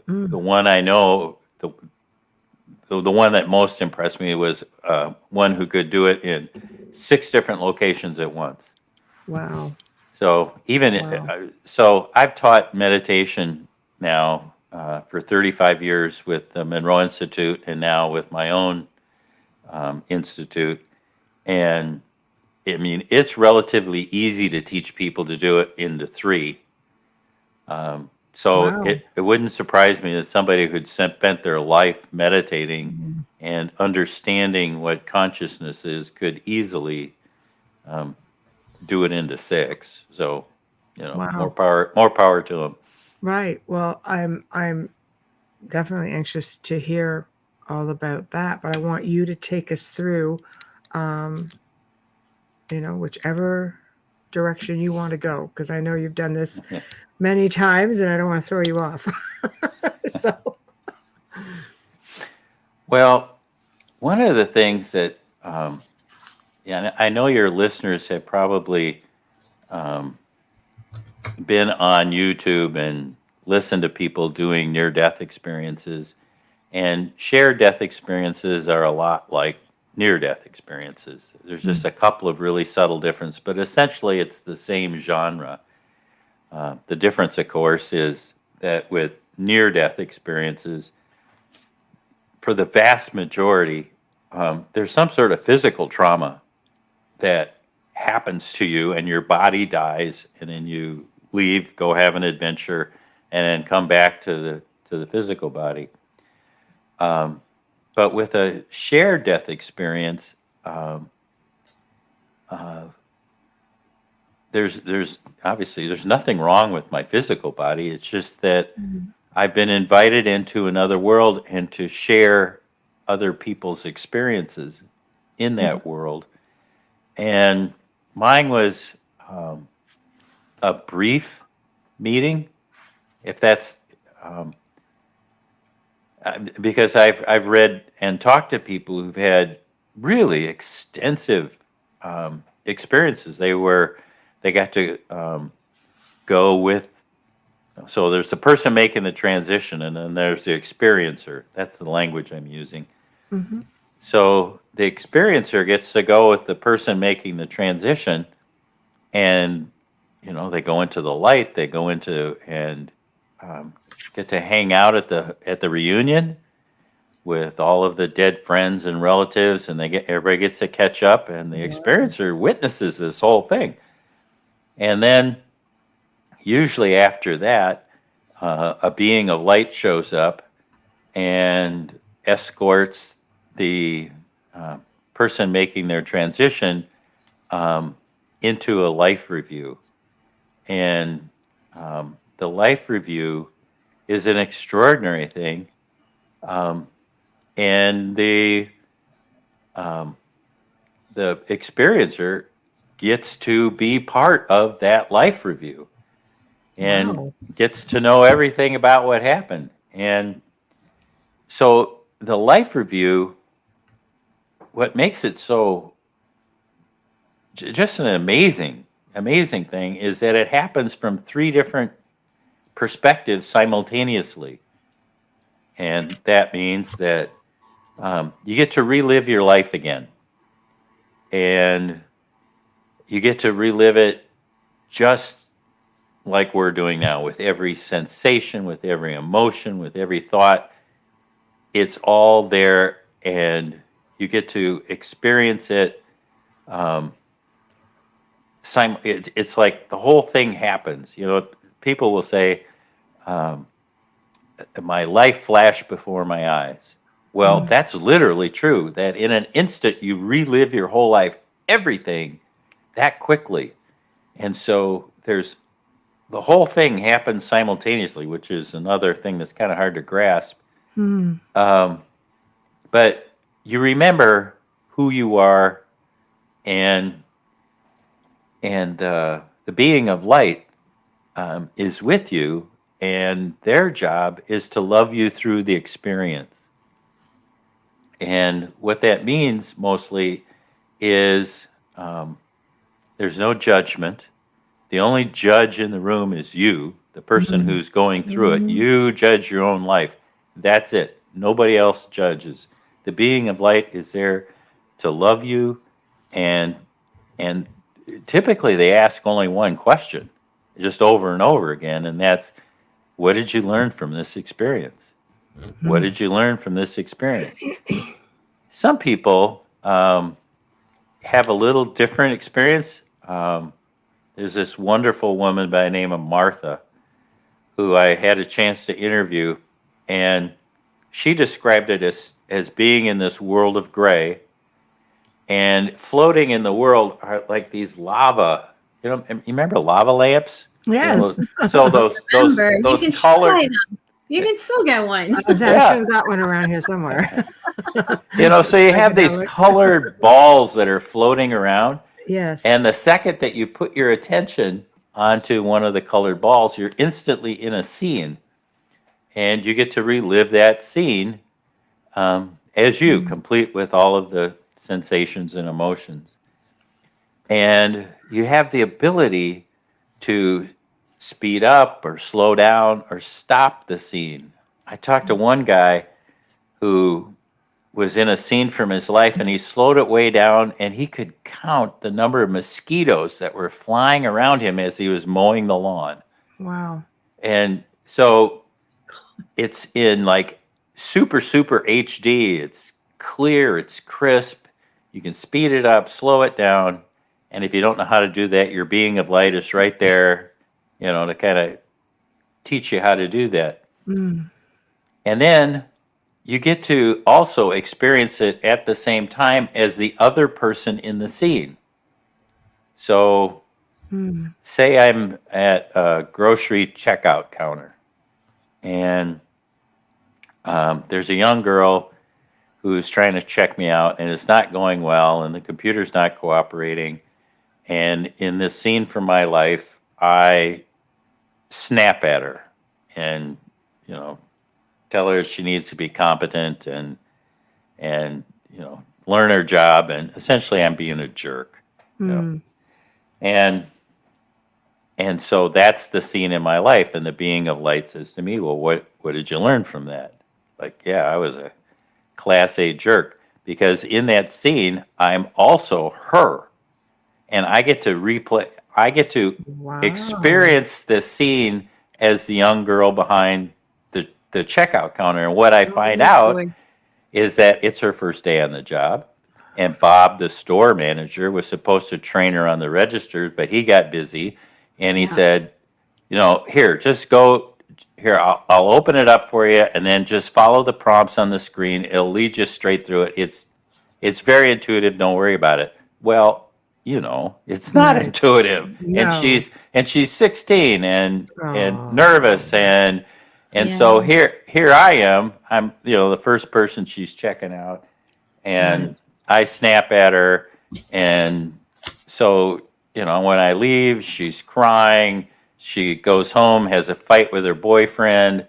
the one I know, the one that most impressed me was one who could do it in 6 different locations at once. Wow. So so I've taught meditation now for 35 years with the Monroe Institute and now with my own institute. And I mean, it's relatively easy to teach people to do it into 3. So it wouldn't surprise me that somebody who'd spent their life meditating and understanding what consciousness is could easily do it into 6. So, more power to them. Right. Well, I'm definitely anxious to hear all about that, but I want you to take us through, whichever direction you want to go, because I know you've done this many times and I don't want to throw you off. So. Well, one of the things that, I know your listeners have probably been on YouTube and listened to people doing near-death experiences, and shared death experiences are a lot like near-death experiences. There's just a couple of really subtle differences, but essentially it's the same genre. The difference, of course, is that with near-death experiences, for the vast majority, there's some sort of physical trauma that happens to you and your body dies, and then you leave, go have an adventure, and then come back to the physical body. But with a shared death experience, there's nothing wrong with my physical body. It's just that I've been invited into another world and to share other people's experiences in that world. And mine was a brief meeting, if that's because I've read and talked to people who've had really extensive experiences. They got to go with So there's the person making the transition, and then there's the experiencer. That's the language I'm using. Mm-hmm. So the experiencer gets to go with the person making the transition, and they go into the light. They go into and get to hang out at the reunion with all of the dead friends and relatives, and everybody gets to catch up, and the experiencer witnesses this whole thing. And then usually after that, a being of light shows up and escorts the person making their transition into a life review. And the life review is an extraordinary thing. And the experiencer gets to be part of that life review and gets to know everything about what happened. And so the life review, what makes it so just an amazing thing is that it happens from 3 different perspectives simultaneously. And that means that you get to relive your life again. And you get to relive it just like we're doing now, with every sensation, with every emotion, with every thought. It's all there, and you get to experience it. It's like the whole thing happens. People will say, my life flashed before my eyes. Well, that's literally true, that in an instant you relive your whole life, everything, that quickly. And so the whole thing happens simultaneously, which is another thing that's kind of hard to grasp. But you remember who you are, and the being of light is with you, and their job is to love you through the experience. And what that means mostly is there's no judgment. The only judge in the room is you, the person who's going through it. You judge your own life. That's it. Nobody else judges. The being of light is there to love you, and typically they ask only one question, just over and over again, and that's, what did you learn from this experience? What did you learn from this experience? Some people have a little different experience. There's this wonderful woman by the name of Martha who I had a chance to interview, and she described it as being in this world of gray, and floating in the world are like these lava. You remember lava lamps? Yes. So those you can colored. You can still get one. I should have got one around here somewhere. So you have these colored balls that are floating around. Yes. And the second that you put your attention onto one of the colored balls, you're instantly in a scene. And you get to relive that scene as you, complete with all of the sensations and emotions. And you have the ability to speed up or slow down or stop the scene. I talked to one guy who was in a scene from his life, and he slowed it way down, and he could count the number of mosquitoes that were flying around him as he was mowing the lawn. Wow. And so it's in like super HD. It's clear, it's crisp. You can speed it up, slow it down. And if you don't know how to do that, your being of light is right there, to kind of teach you how to do that. And then you get to also experience it at the same time as the other person in the scene. So say I'm at a grocery checkout counter, and there's a young girl who's trying to check me out, and it's not going well, and the computer's not cooperating. And in this scene from my life, I snap at her and, tell her she needs to be competent and learn her job. And essentially I'm being a jerk. And And so that's the scene in my life. And the being of light says to me, well, what did you learn from that? Like, yeah, I was a class A jerk, because in that scene, I'm also her. And I get to Wow. experience the scene as the young girl behind the checkout counter. And what I find out is that it's her first day on the job. And Bob, the store manager, was supposed to train her on the registers, but he got busy. And he said, here, just go. Here, I'll open it up for you, and then just follow the prompts on the screen. It'll lead you straight through it. It's very intuitive. Don't worry about it. Well, it's not intuitive. No. And she's 16 and nervous and so here I am. I'm the first person she's checking out, and I snap at her, and so when I leave, she's crying. She goes home, has a fight with her boyfriend.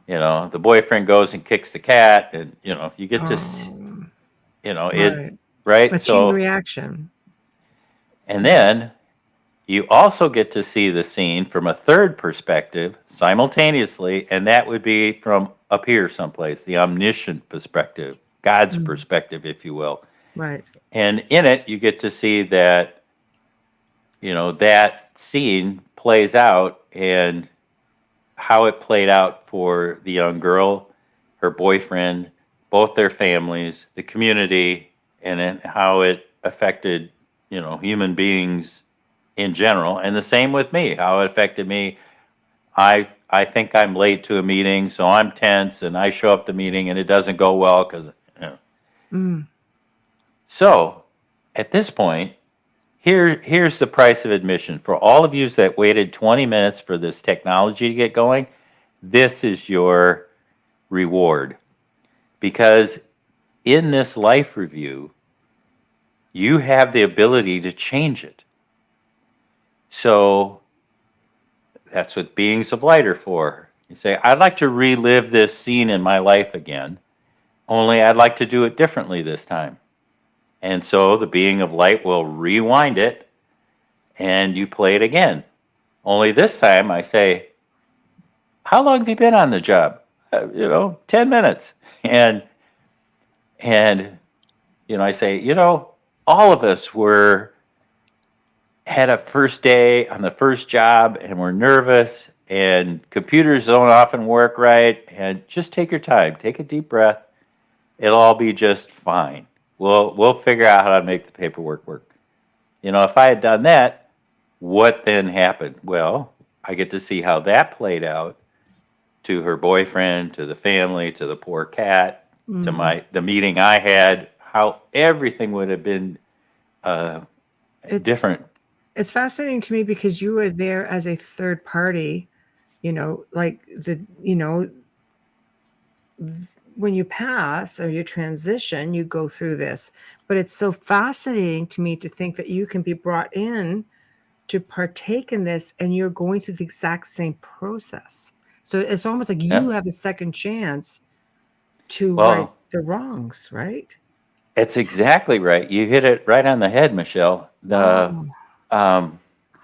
The boyfriend goes and kicks the cat, and you get to it right. A chain reaction. And then you also get to see the scene from a third perspective simultaneously, and that would be from up here someplace, the omniscient perspective, God's perspective, if you will. Right. And in it, you get to see that, that scene plays out, and how it played out for the young girl, her boyfriend, both their families, the community, and then how it affected human beings in general. And the same with me, how it affected me. I think I'm late to a meeting, so I'm tense, and I show up to the meeting and it doesn't go well because, So at this point, here's the price of admission. For all of you that waited 20 minutes for this technology to get going, this is your reward. Because in this life review, you have the ability to change it. So that's what beings of light are for. You say, I'd like to relive this scene in my life again, only I'd like to do it differently this time. And so the being of light will rewind it, and you play it again. Only this time I say, how long have you been on the job? 10 minutes. And I say, all of us had a first day on the first job, and we're nervous, and computers don't often work right. And just take your time, take a deep breath. It'll all be just fine. We'll figure out how to make the paperwork work. If I had done that, what then happened? Well, I get to see how that played out to her boyfriend, to the family, to the poor cat, to the meeting I had. How everything would have been different. It's fascinating to me because you were there as a third party, when you pass or you transition, you go through this. But it's so fascinating to me to think that you can be brought in to partake in this, and you're going through the exact same process. So it's almost like you have a second chance to right the wrongs, right? It's exactly right. You hit it right on the head, Michelle. How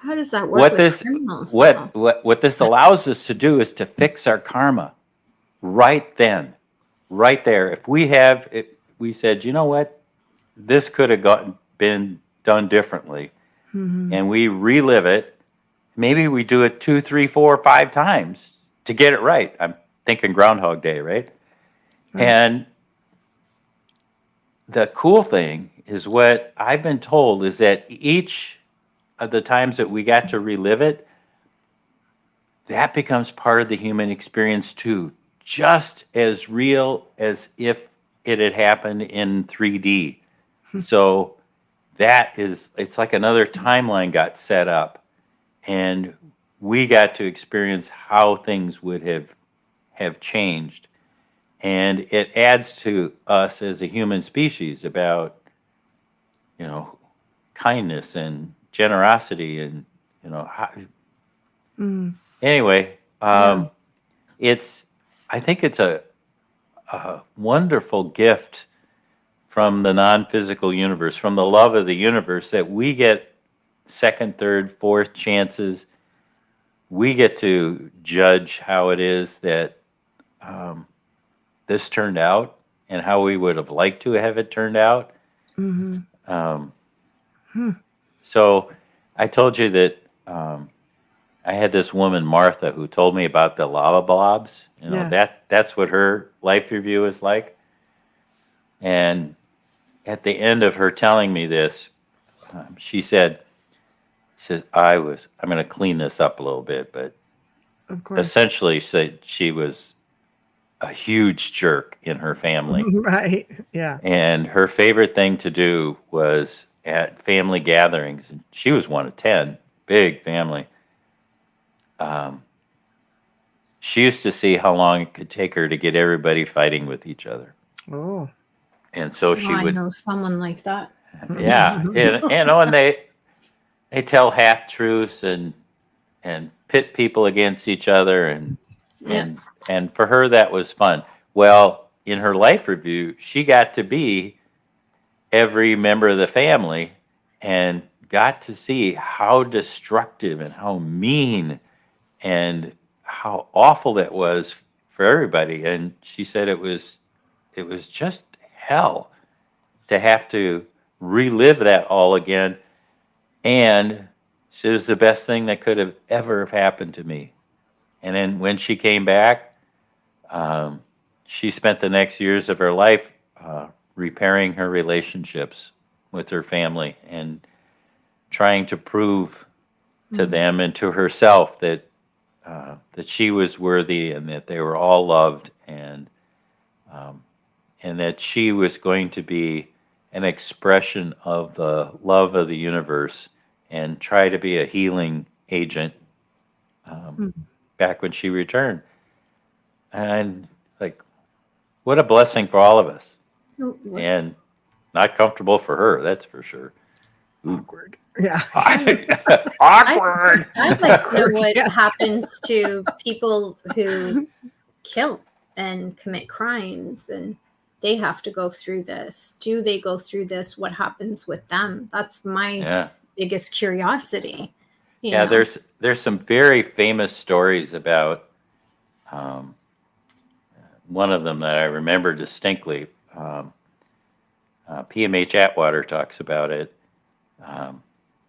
does that work with criminals? What this allows us to do is to fix our karma right then, right there. If we said, you know what, this could have been done differently, and we relive it. Maybe we do it 2, 3, 4, 5 times to get it right. I'm thinking Groundhog Day, right? And the cool thing is, what I've been told is that each of the times that we got to relive it, that becomes part of the human experience too, just as real as if it had happened in 3D. So it's like another timeline got set up, and we got to experience how things would have changed. And it adds to us as a human species about, kindness and generosity and, Anyway, I think it's a wonderful gift from the non-physical universe, from the love of the universe, that we get second, third, fourth chances we get to judge how it is that this turned out and how we would have liked to have it turned out. So I told you that I had this woman, Martha, who told me about the lava blobs. You know, that's what her life review is like. And at the end of her telling me this, she says, I'm going to clean this up a little bit, but Of course. essentially said she was a huge jerk in her family. Right. Yeah. And her favorite thing to do was at family gatherings. And she was one of 10, big family. She used to see how long it could take her to get everybody fighting with each other. Oh. And so she I would, know someone like that. yeah. And they tell half truths and pit people against each other. And for her, that was fun. Well, in her life review, she got to be every member of the family and got to see how destructive and how mean and how awful that was for everybody. And she said it was just hell to have to relive that all again. And it was the best thing that could have ever happened to me. And then when she came back, she spent the next years of her life repairing her relationships with her family and trying to prove to them and to herself that she was worthy and that they were all loved, and that she was going to be an expression of the love of the universe and try to be a healing agent back when she returned. And like, what a blessing for all of us. And not comfortable for her, that's for sure. Awkward. Yeah. Awkward. I'd like to know what happens to people who kill and commit crimes, and they have to go through this. Do they go through this? What happens with them? That's my biggest curiosity. You know? There's some very famous stories about one of them that I remember distinctly. PMH Atwater talks about it.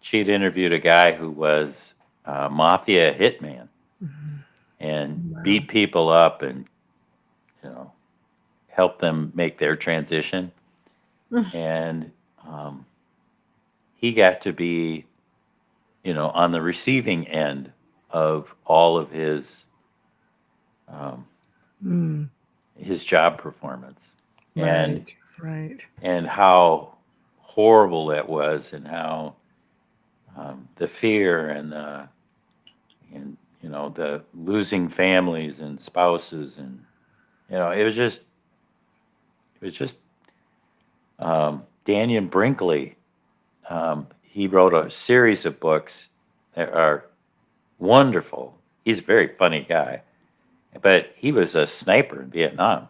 She'd interviewed a guy who was a mafia hitman and beat people up and, help them make their transition. And he got to be, on the receiving end of all of his job performance. And how horrible that was, and how the fear and the losing families and spouses, and it was just Daniel Brinkley. He wrote a series of books that are wonderful. He's a very funny guy, but he was a sniper in Vietnam,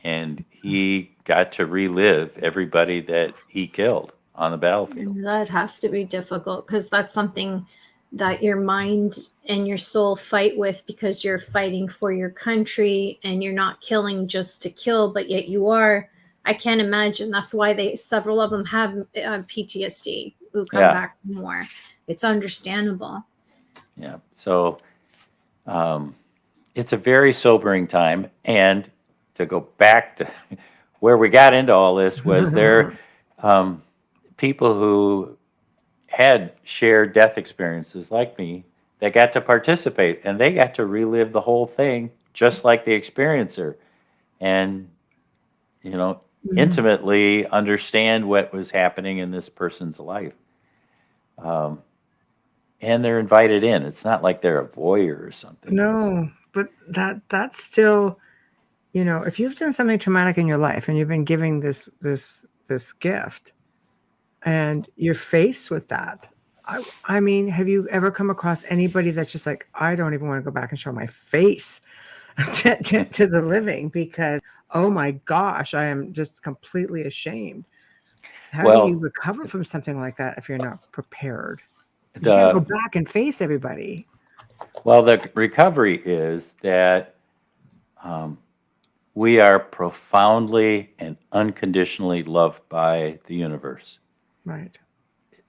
and he got to relive everybody that he killed on the battlefield. That has to be difficult, because that's something that your mind and your soul fight with, because you're fighting for your country and you're not killing just to kill, but yet you are. I can't imagine. That's why several of them have PTSD who come back from war. It's understandable. Yeah. So it's a very sobering time. And to go back to where we got into all this, was there people who had shared death experiences like me that got to participate, and they got to relive the whole thing just like the experiencer, and intimately understand what was happening in this person's life. And they're invited in. It's not like they're a voyeur or something. No, but that's still, if you've done something traumatic in your life and you've been giving this gift and you're faced with that, I mean, have you ever come across anybody that's just like, I don't even want to go back and show my face to the living, because, oh my gosh, I am just completely ashamed. How do you recover from something like that if you're not prepared? You can't go back and face everybody. Well, the recovery is that we are profoundly and unconditionally loved by the universe. Right.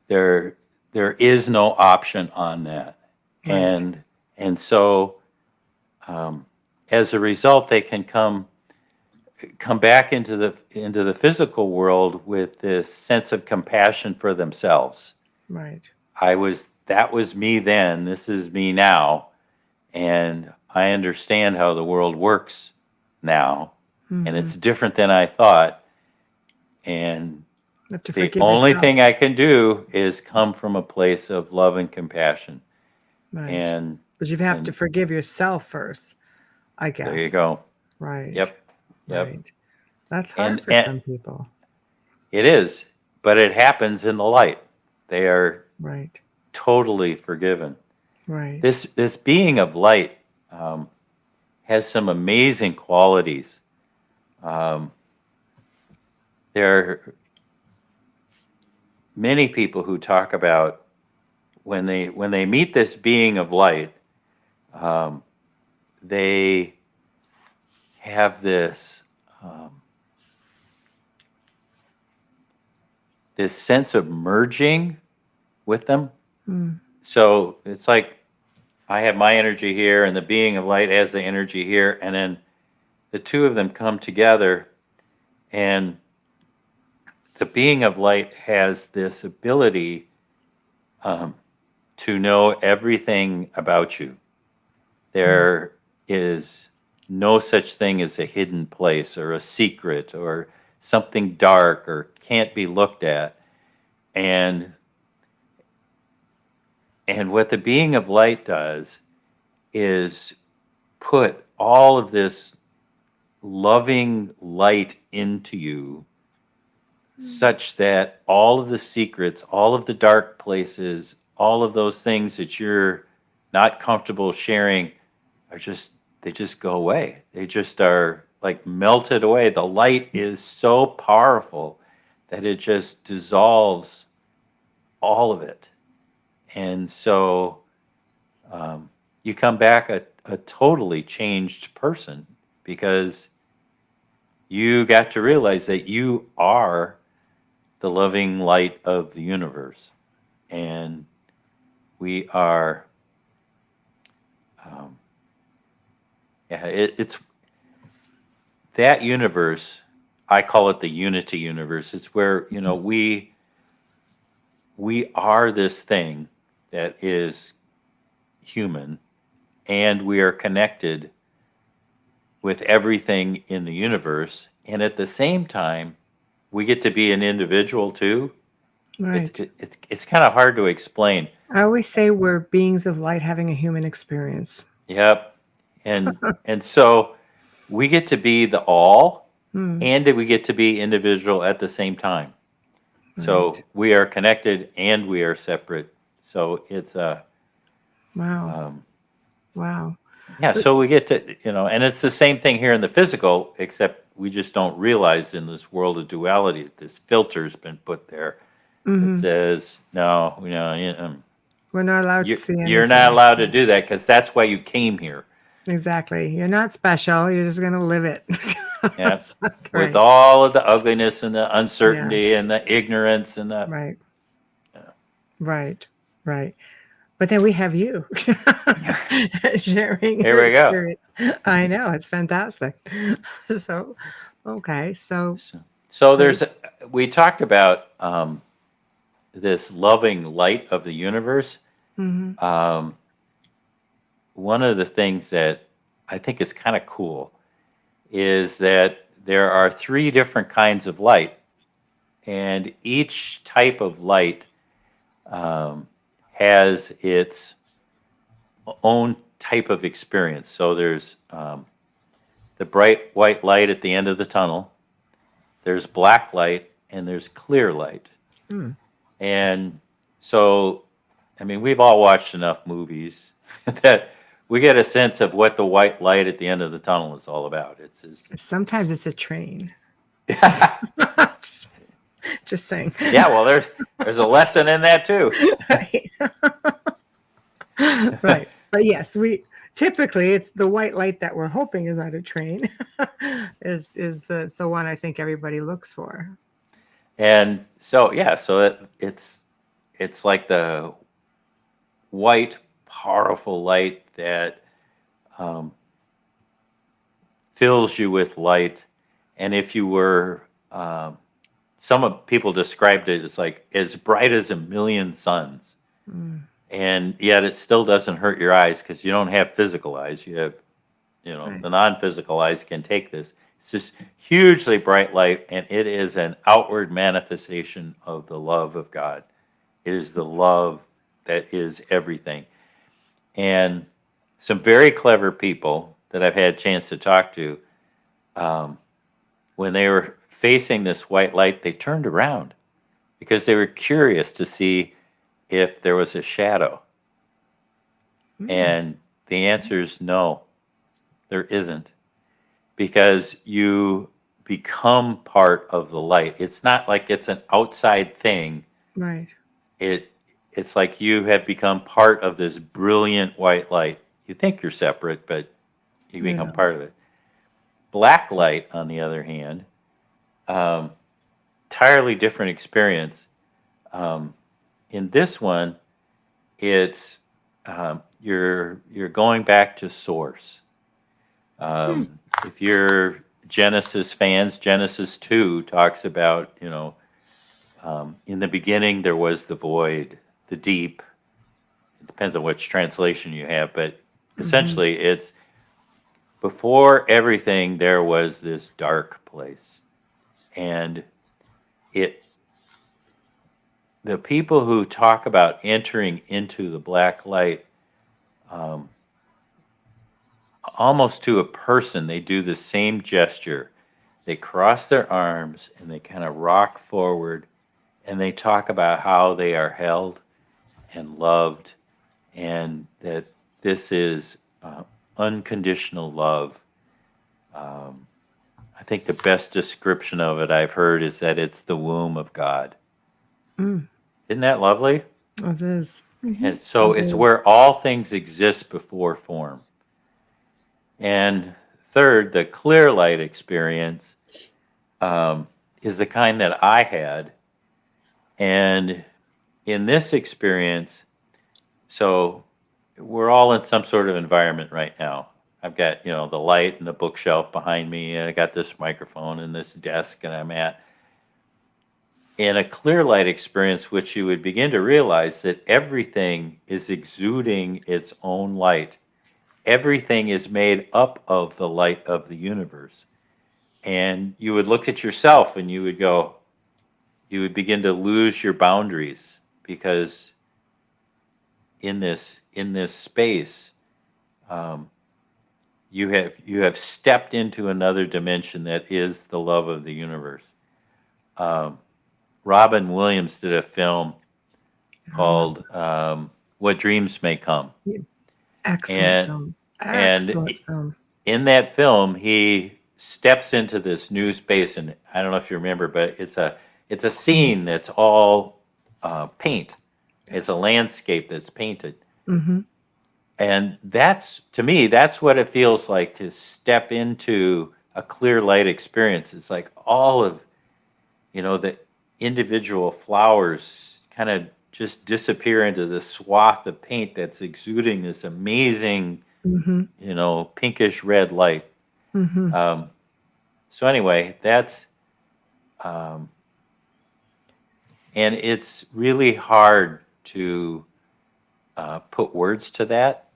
There is no option on that. Right. And so as a result, they can come back into the physical world with this sense of compassion for themselves. Right. That was me then, this is me now, and I understand how the world works now, and it's different than I thought. And You have to the forgive only yourself. thing I can do is come from a place of love and compassion. Right. But you have to forgive yourself first, I guess. There you go. Right. Yep. Right. That's hard for some people. It is, but it happens in the light. They are right. Totally forgiven. Right. This being of light has some amazing qualities. There are many people who talk about when they meet this being of light, they have this this sense of merging with them. So it's like I have my energy here and the being of light has the energy here, and then the two of them come together, and the being of light has this ability to know everything about you. There is no such thing as a hidden place or a secret or something dark or can't be looked at. And what the being of light does is put all of this loving light into you, such that all of the secrets, all of the dark places, all of those things that you're not comfortable sharing they just go away. They just are like melted away. The light is so powerful that it just dissolves all of it. And so you come back a totally changed person, because you got to realize that you are the loving light of the universe. And we are, it's that universe. I call it the unity universe. It's where, we are this thing that is human, and we are connected with everything in the universe. And at the same time, we get to be an individual too. Right. It's kind of hard to explain. I always say we're beings of light having a human experience. Yep. And so we get to be the all, and we get to be individual at the same time. Right. So we are connected and we are separate. So it's a wow. Wow. Yeah, so we get to, and it's the same thing here in the physical, except we just don't realize in this world of duality that this filter's been put there. It says, no, we're not allowed to see anything. You're not allowed to do that, because that's why you came here. Exactly. You're not special. You're just going to live it. Yeah. With all of the ugliness and the uncertainty and the ignorance and the... Right. Right. Right. But then we have you sharing your experience. I know, it's fantastic. So, okay, so there's we talked about this loving light of the universe. One of the things that I think is kind of cool is that there are 3 different kinds of light, and each type of light has its own type of experience. So there's the bright white light at the end of the tunnel, there's black light, and there's clear light. And so, we've all watched enough movies that we get a sense of what the white light at the end of the tunnel is all about. Sometimes it's a train. Just saying. Yeah, well, there's a lesson in that too. Right. Right. But yes, we typically it's the white light that we're hoping is on a train is the one I think everybody looks for. And so, yeah, so it's like the white, powerful light that fills you with light. And if you were, some of people described it as like as bright as a million suns. And yet it still doesn't hurt your eyes because you don't have physical eyes. You have, Right. the non-physical eyes can take this. It's just hugely bright light, and it is an outward manifestation of the love of God. It is the love that is everything. And some very clever people that I've had a chance to talk to, when they were facing this white light, they turned around because they were curious to see if there was a shadow. And the answer is no, there isn't. Because you become part of the light. It's not like it's an outside thing. Right. It's like you have become part of this brilliant white light. You think you're separate, but you become part of it. Black light, on the other hand, entirely different experience. In this one, it's you're going back to source. If you're Genesis fans, Genesis 2 talks about, in the beginning there was the void, the deep. It depends on which translation you have, but essentially it's before everything there was this dark place. And the people who talk about entering into the black light, almost to a person, they do the same gesture. They cross their arms and they kind of rock forward, and they talk about how they are held and loved, and that this is unconditional love. I think the best description of it I've heard is that it's the womb of God. Isn't that lovely? It is. And so it's where all things exist before form. And third, the clear light experience is the kind that I had. And in this experience, so we're all in some sort of environment right now. I've got, the light and the bookshelf behind me. And I got this microphone and this desk and I'm at. In a clear light experience, which you would begin to realize that everything is exuding its own light. Everything is made up of the light of the universe. And you would look at yourself and you would begin to lose your boundaries, because in this space, you have stepped into another dimension that is the love of the universe. Robin Williams did a film called What Dreams May Come. Excellent film. Excellent film. In that film, he steps into this new space, and I don't know if you remember, but it's a scene that's all paint. Yes. It's a landscape that's painted. And to me, that's what it feels like to step into a clear light experience. It's like all of, the individual flowers kind of just disappear into this swath of paint that's exuding this amazing, pinkish red light. So anyway, that's, and it's really hard to put words to that.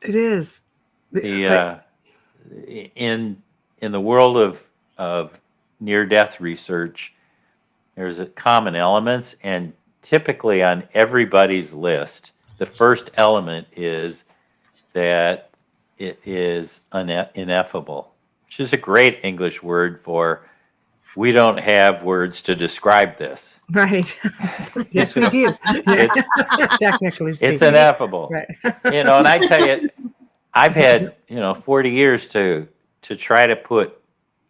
It is. In the world of near-death research, there's common elements, and typically on everybody's list, the first element is that it is ineffable, which is a great English word for we don't have words to describe this. Right. Yes, we do. Technically speaking. It's ineffable. Right. And I tell you, I've had 40 years to try to put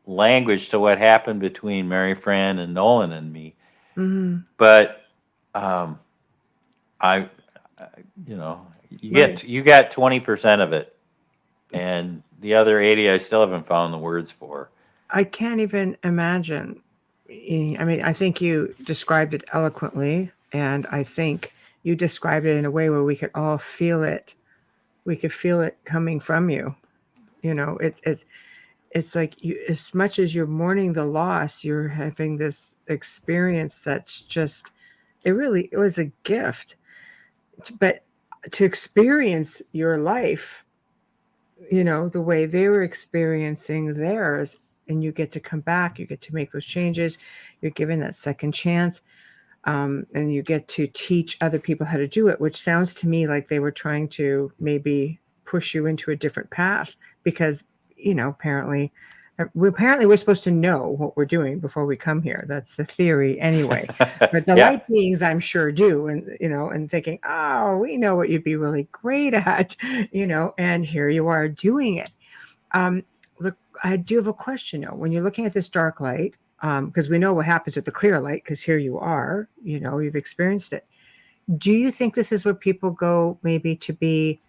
language to what happened between Mary Fran and Nolan and me. But You got 20% of it, and the other 80 I still haven't found the words for. I can't even imagine. I mean, I think you described it eloquently, and I think you described it in a way where we could all feel it. We could feel it coming from you. You know, it's like you, as much as you're mourning the loss, you're having this experience that's just, it was a gift. But to experience your life, you know, the way they were experiencing theirs, and you get to come back, you get to make those changes, you're given that second chance, and you get to teach other people how to do it, which sounds to me like they were trying to maybe push you into a different path because, you know, apparently we're supposed to know what we're doing before we come here. That's the theory anyway. But the light beings, I'm sure, do. And, you know, and thinking, oh, we know what you'd be really great at, you know, and here you are doing it. Look, I do have a question though. When you're looking at this dark light, because we know what happens with the clear light, because here you are, you know, you've experienced it. Do you think this is where people go maybe to be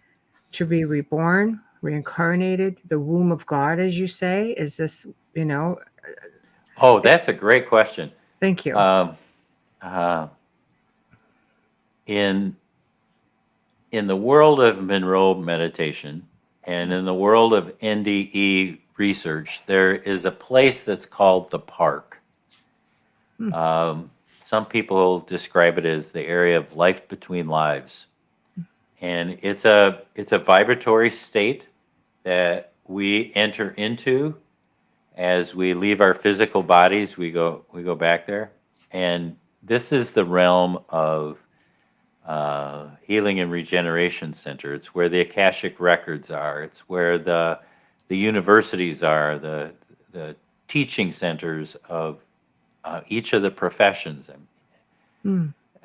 reborn, reincarnated, the womb of God, as you say? Is this, you know? Oh, that's a great question. Thank you. In the world of Monroe meditation and in the world of NDE research, there is a place that's called the park. Some people describe it as the area of life between lives. And it's a vibratory state that we enter into as we leave our physical bodies. We go back there, and this is the realm of healing and regeneration center. It's where the Akashic records are. It's where the universities are, the teaching centers of each of the professions.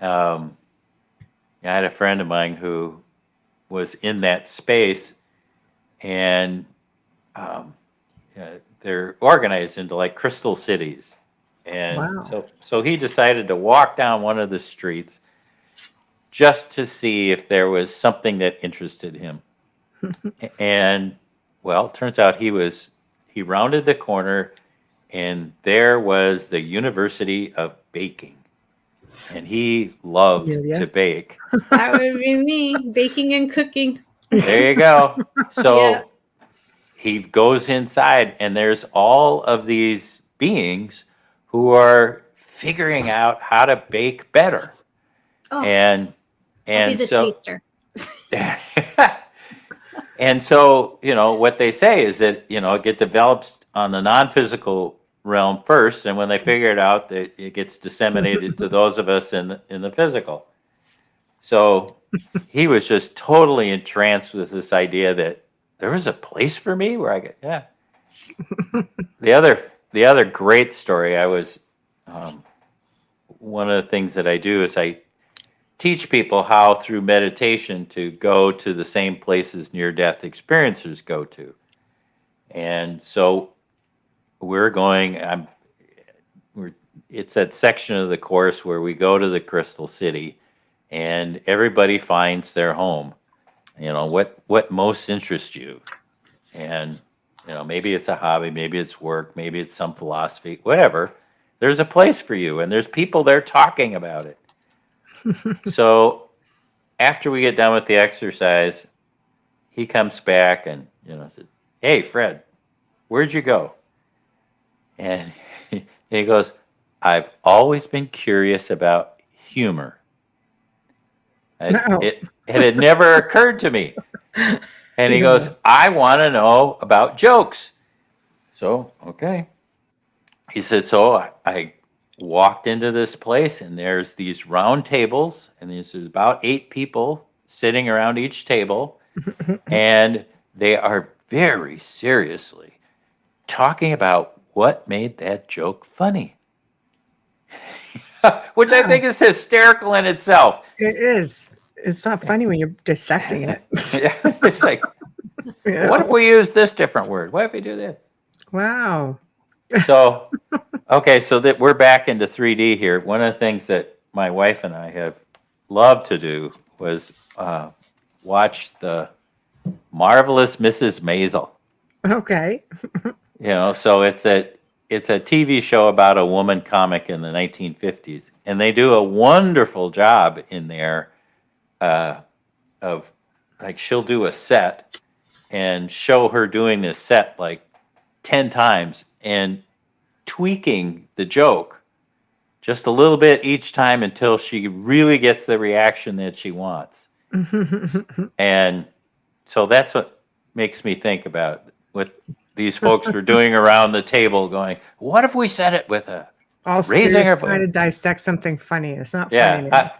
I had a friend of mine who was in that space, and they're organized into like crystal cities. And so he decided to walk down one of the streets just to see if there was something that interested him. And well, it turns out he rounded the corner, and there was the University of Baking. And he loved to bake. That would be me, baking and cooking. There you go. So he goes inside, and there's all of these beings who are figuring out how to bake better. Oh, and I'll be the taster. And so, you know, what they say is that, you know, it gets developed on the non-physical realm first, and when they figure it out, that it gets disseminated to those of us in the physical. So he was just totally entranced with this idea that there was a place for me where I could, The other great story, I was, one of the things that I do is I teach people how through meditation to go to the same places near-death experiencers go to. And so it's that section of the course where we go to the Crystal City and everybody finds their home. You know, what most interests you. And, you know, maybe it's a hobby, maybe it's work, maybe it's some philosophy, whatever. There's a place for you, and there's people there talking about it. So after we get done with the exercise, he comes back and, you know, said, "Hey, Fred, where'd you go?" And he goes, "I've always been curious about humor. It had never occurred to me." And he goes, "I want to know about jokes." So, okay. He said, so I walked into this place, and there's these round tables, and there's about 8 people sitting around each table, and they are very seriously talking about what made that joke funny. Which I think is hysterical in itself. It is. It's not funny when you're dissecting it. It's like, what if we use this different word? What if we do this? Wow. So, okay, so that we're back into 3D here. One of the things that my wife and I have loved to do was watch the Marvelous Mrs. Maisel. Okay. So it's a TV show about a woman comic in the 1950s, and they do a wonderful job in there of like she'll do a set and show her doing this set like 10 times and tweaking the joke just a little bit each time until she really gets the reaction that she wants. And so that's what makes me think about what these folks were doing around the table going, what if we said it with a all serious trying to dissect something funny. It's not funny now.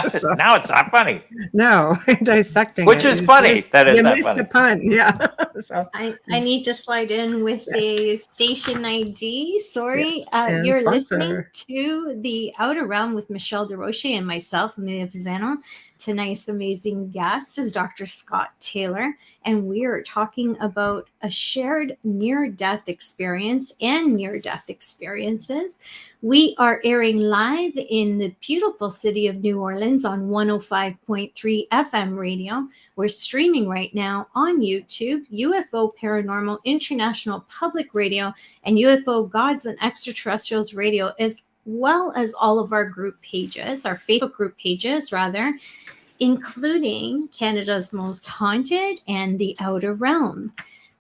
So, now it's not funny. No, dissecting which is funny. That is not funny. The pun. Yeah. So I need to slide in with a station ID. Sorry. Yes, You're sponsor. listening to The Outer Realm with Michelle DeRoche and myself, Amelia Pizzano. Tonight's amazing guest is Dr. Scott Taylor, and we are talking about a shared near-death experience and near-death experiences. We are airing live in the beautiful city of New Orleans on 105.3 FM radio. We're streaming right now on YouTube, UFO Paranormal International Public Radio, and UFO Gods and Extraterrestrials Radio, as well as all of our group pages, our Facebook group pages, rather, including Canada's Most Haunted and The Outer Realm.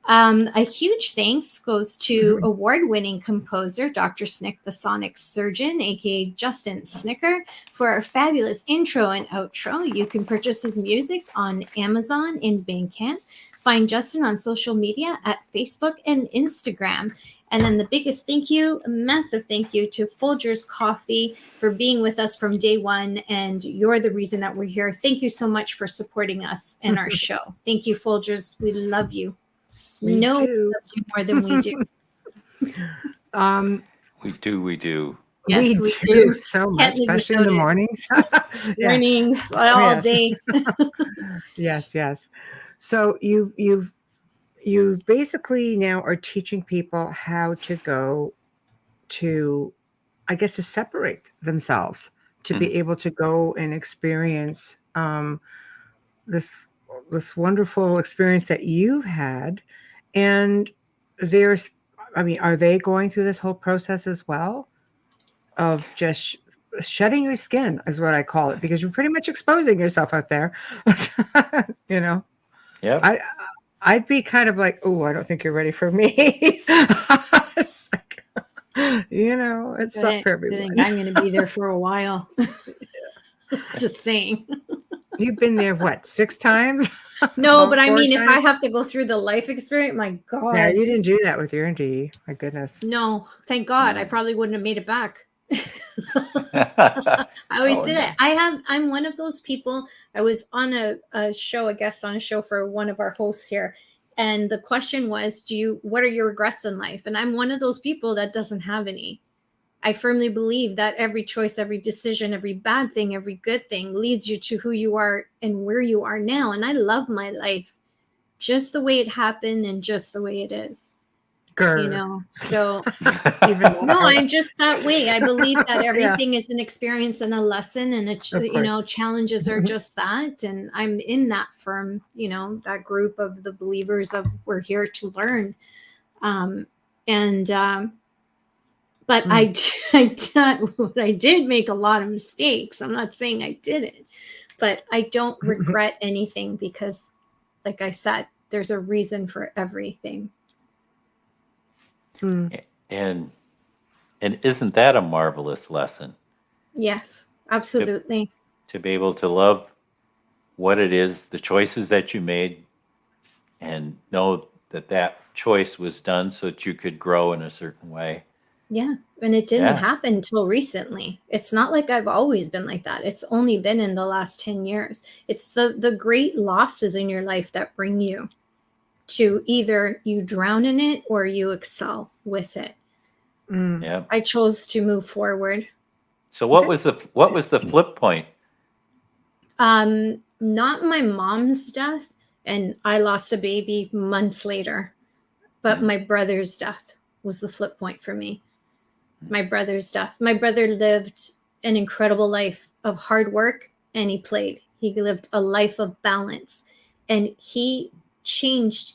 A huge thanks goes to award-winning composer Dr. Snick the Sonic Surgeon, aka Justin Snicker, for our fabulous intro and outro. You can purchase his music on Amazon and Bandcamp. Find Justin on social media at Facebook and Instagram. And then the biggest thank you, massive thank you to Folgers Coffee for being with us from day one. And you're the reason that we're here. Thank you so much for supporting us in our show. Thank you, Folgers. We love you. No one loves you more than we do. We do. Yes, we do so much, especially in the mornings. Mornings, all day. Yes. So you basically now are teaching people how to go to, I guess, to separate themselves, to be able to go and experience this wonderful experience that you've had. And are they going through this whole process as well of just shedding your skin, is what I call it, because you're pretty much exposing yourself out there. Yeah. I'd be kind of like, oh, I don't think you're ready for me. It's like, it's not for everyone. I'm going to be there for a while. Just saying. You've been there, what, 6 times? No, but I mean, if I have to go through the life experience, my God. Yeah, you didn't do that with your NDE. My goodness. No, thank God. I probably wouldn't have made it back. I always say that. I'm one of those people. I was on a guest on a show for one of our hosts here. And the question was, what are your regrets in life? And I'm one of those people that doesn't have any. I firmly believe that every choice, every decision, every bad thing, every good thing leads you to who you are and where you are now. And I love my life just the way it happened and just the way it is. So no, I'm just that way. I believe that everything is an experience and a lesson, and challenges are just that. And I'm in that firm, that group of the believers of we're here to learn. But I did make a lot of mistakes. I'm not saying I didn't, but I don't regret anything because, like I said, there's a reason for everything. And isn't that a marvelous lesson? Yes, absolutely. To be able to love what it is, the choices that you made, and know that choice was done so that you could grow in a certain way. Yeah. And it didn't happen until recently. It's not like I've always been like that. It's only been in the last 10 years. It's the great losses in your life that bring you to either you drown in it or you excel with it. Yeah. I chose to move forward. So what was the flip point? Not my mom's death, and I lost a baby months later, but my brother's death was the flip point for me. My brother's death. My brother lived an incredible life of hard work, and he played. He lived a life of balance, and he changed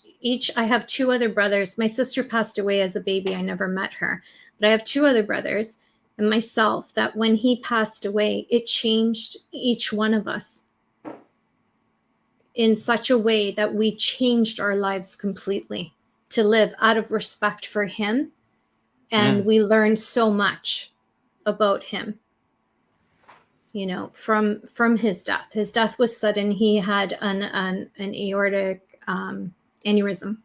I have two other brothers. My sister passed away as a baby. I never met her, but I have two other brothers and myself that when he passed away, it changed each one of us in such a way that we changed our lives completely to live out of respect for him. And we learned so much about him, you know, from his death. His death was sudden. He had an aortic aneurysm.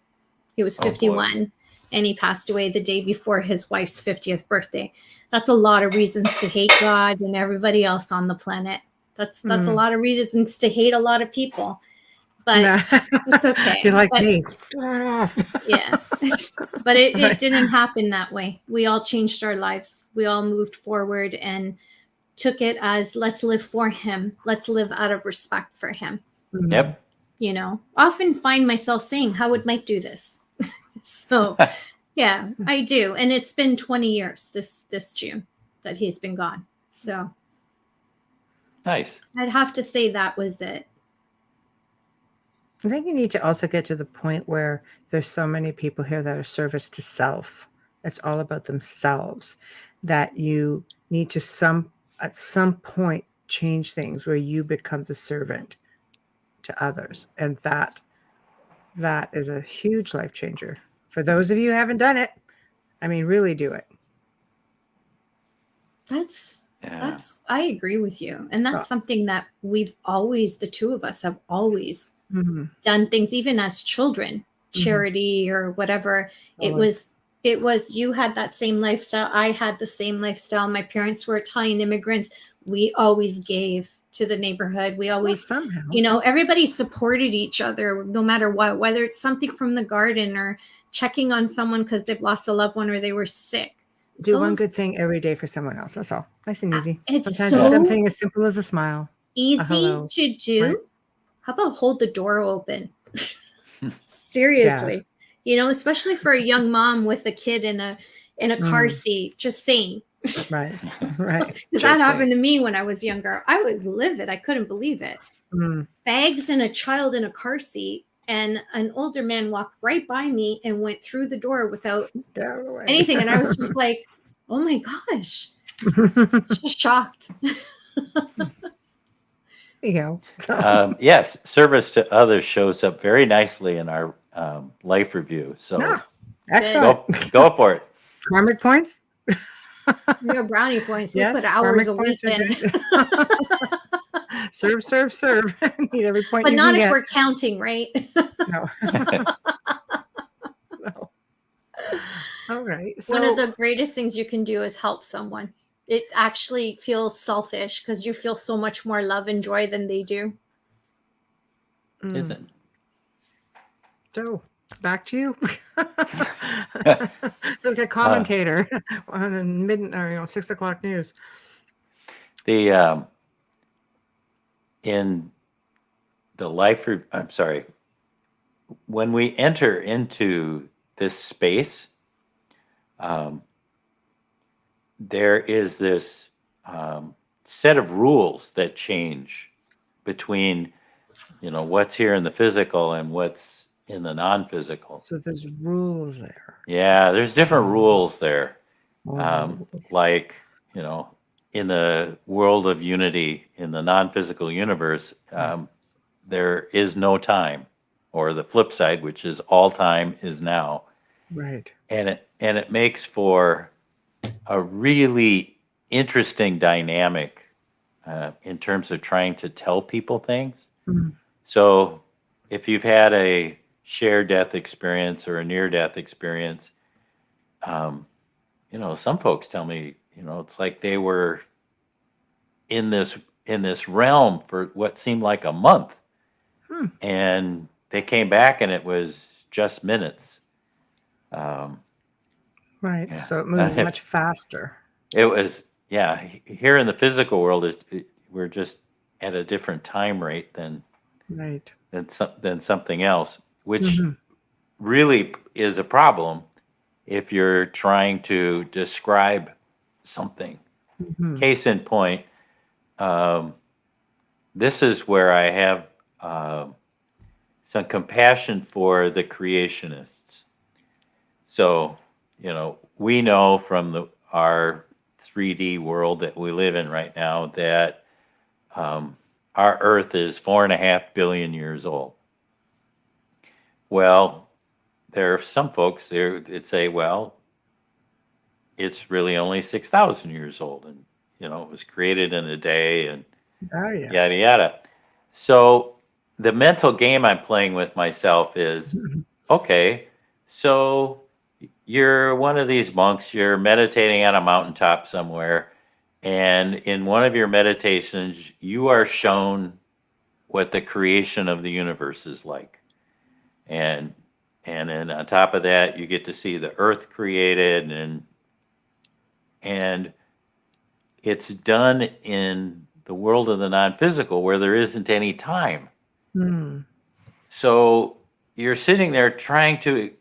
He was 51 and he passed away the day before his wife's 50th birthday. That's a lot of reasons to hate God and everybody else on the planet. That's a lot of reasons to hate a lot of people. But it's okay. You're like but, me. Turn it off. Yeah. But it didn't happen that way. We all changed our lives. We all moved forward and took it as, let's live for him. Let's live out of respect for him. Yep. You know, often find myself saying, how would Mike do this? So yeah, I do. And it's been 20 years this June that he's been gone. So Nice. I'd have to say that was it. I think you need to also get to the point where there's so many people here that are service to self. It's all about themselves, that you need to at some point change things where you become the servant to others. And that is a huge life changer. For those of you who haven't done it, I mean, really do it. That's I agree with you. And that's something that the two of us have always done things, even as children, charity or whatever. It was you had that same lifestyle. I had the same lifestyle. My parents were Italian immigrants. We always gave to the neighborhood. We always, everybody supported each other no matter what, whether it's something from the garden or checking on someone because they've lost a loved one or they were sick. Do one good thing every day for someone else. That's all. Nice and easy. It's sometimes something as simple as a smile. Easy to do. Right? How about hold the door open? Seriously. Yeah. Especially for a young mom with a kid in a car seat, just saying. Right. Because that happened to me when I was younger. I was livid. I couldn't believe it. Bags and a child in a car seat, and an older man walked right by me and went through the door without anything. And I was just like, oh my gosh. Just shocked. Yes, service to others shows up very nicely in our life review. So excellent. Go for it. Karmic points? We have brownie points. We put hours a week in. Serve. Need every point. But not if we're counting, right? No. No. All right. So, one of the greatest things you can do is help someone. It actually feels selfish because you feel so much more love and joy than they do. Isn't? So back to you. The commentator on midnight or 6 o'clock news. In the life, I'm sorry. When we enter into this space, there is this set of rules that change between, what's here in the physical and what's in the non-physical. So there's rules there. Yeah, there's different rules there. Like, in the world of unity, in the non-physical universe, there is no time, or the flip side, which is all time is now. Right. And it makes for a really interesting dynamic in terms of trying to tell people things. So if you've had a shared death experience or a near-death experience, some folks tell me, it's like they were in this realm for what seemed like a month, and they came back and it was just minutes. Right. Yeah. So it moves much faster. It was, here in the physical world, we're just at a different time rate than something else, which really is a problem if you're trying to describe something. Case in point, this is where I have some compassion for the creationists. So, we know from our 3D world that we live in right now that our Earth is 4.5 billion years old. Well, there are some folks there that say, well, it's really only 6,000 years old, and it was created in a day, and yes. yada yada. So the mental game I'm playing with myself is, okay, so you're one of these monks, you're meditating on a mountaintop somewhere, and in one of your meditations, you are shown what the creation of the universe is like. And then on top of that, you get to see the earth created, and it's done in the world of the non-physical where there isn't any time. So you're sitting there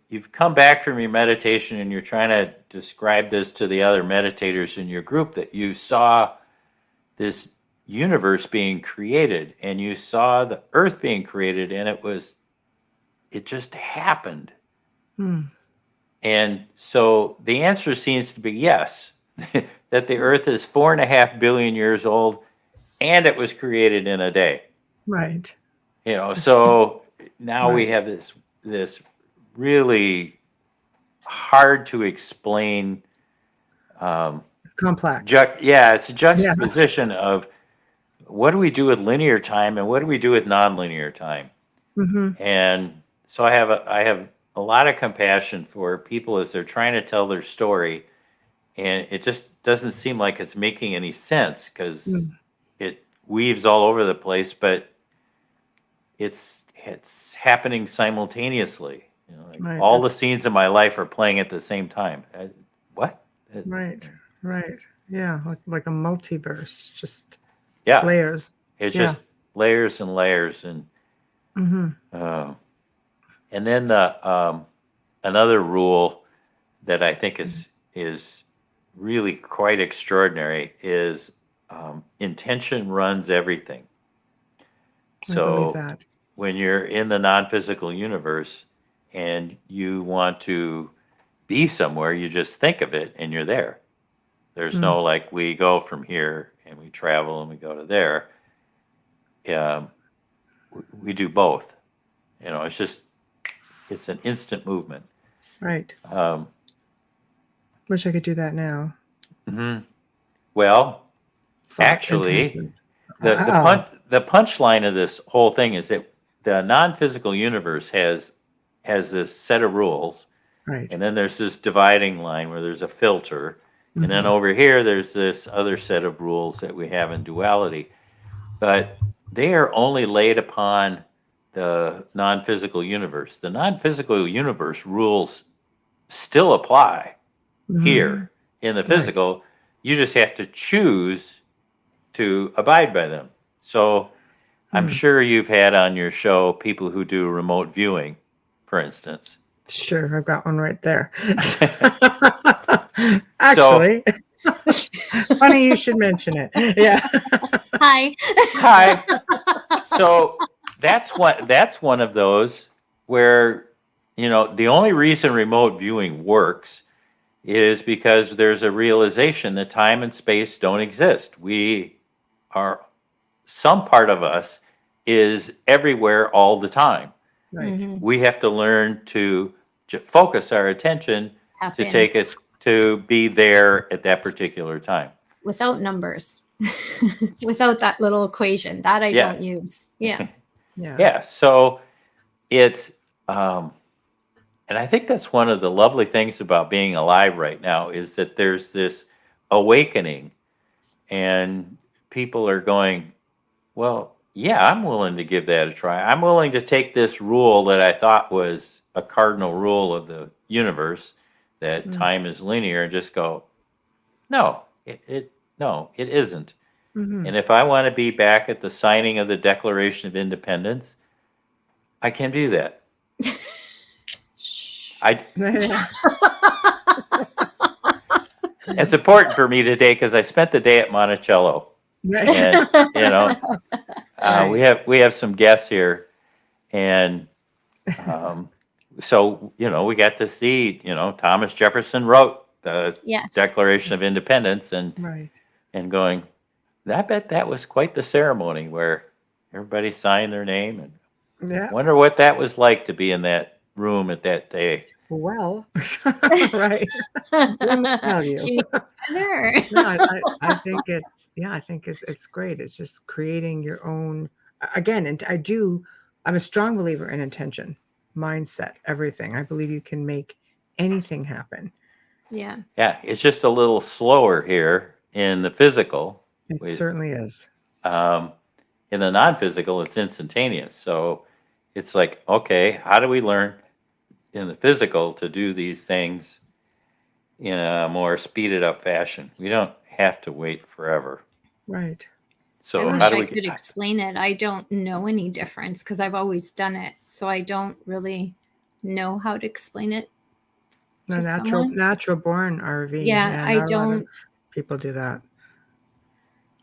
you've come back from your meditation and you're trying to describe this to the other meditators in your group, that you saw this universe being created and you saw the earth being created, and it just happened. And so the answer seems to be yes, that the earth is 4.5 billion years old and it was created in a day. Right. So now we have this really hard to explain. It's complex. It's a juxtaposition of what do we do with linear time and what do we do with nonlinear time. And so I have a lot of compassion for people as they're trying to tell their story, and it just doesn't seem like it's making any sense because it weaves all over the place, but it's happening simultaneously. Right. All the scenes in my life are playing at the same time. What? Right. Yeah, like a multiverse, just Yeah, layers. it's just layers and layers, and and then the another rule that I think is really quite extraordinary is intention runs everything. So when you're in the non-physical universe and you want to be somewhere, you just think of it and you're there. There's no like we go from here and we travel and we go to there. We do both. It's an instant movement. Right. Wish I could do that now. Well, actually, the punchline of this whole thing is that the non-physical universe has this set of rules, right? And then there's this dividing line where there's a filter, and then over here there's this other set of rules that we have in duality, but they are only laid upon the non-physical universe. The non-physical universe rules still apply here in the physical. Right. You just have to choose to abide by them. So I'm sure you've had on your show people who do remote viewing, for instance. Sure, I've got one right there. Actually, funny you should mention it. Yeah. Hi. So that's one of those where, the only reason remote viewing works is because there's a realization that time and space don't exist. Some part of us is everywhere all the time. Right. We have to learn to focus our attention to take us to be there at that particular time. Without numbers. Without that little equation that I don't use. Yeah. Yeah. So it's, and I think that's one of the lovely things about being alive right now is that there's this awakening and people are going, well, yeah, I'm willing to give that a try. I'm willing to take this rule that I thought was a cardinal rule of the universe, that time is linear, and just go, no, it isn't. And if I want to be back at the signing of the Declaration of Independence, I can do that. It's important for me today because I spent the day at Monticello. And, We have some guests here, and so we got to see Thomas Jefferson wrote the Yes. Declaration of Independence, Right. and going, I bet that was quite the ceremony where everybody signed their name, and Yeah. wonder what that was like to be in that room at that day. Well, right. Let me tell you. She needs better. No, I think it's great. It's just creating your own again, and I'm a strong believer in intention, mindset, everything. I believe you can make anything happen. Yeah. Yeah, it's just a little slower here in the physical. It certainly is. In the non-physical, it's instantaneous. So it's like, okay, how do we learn in the physical to do these things in a more speeded up fashion? We don't have to wait forever. Right. So I wish how do I we could explain it. I don't know any difference because I've always done it. So I don't really know how to explain it. No, to someone. natural born RV. Yeah, I not a lot of don't. people do that.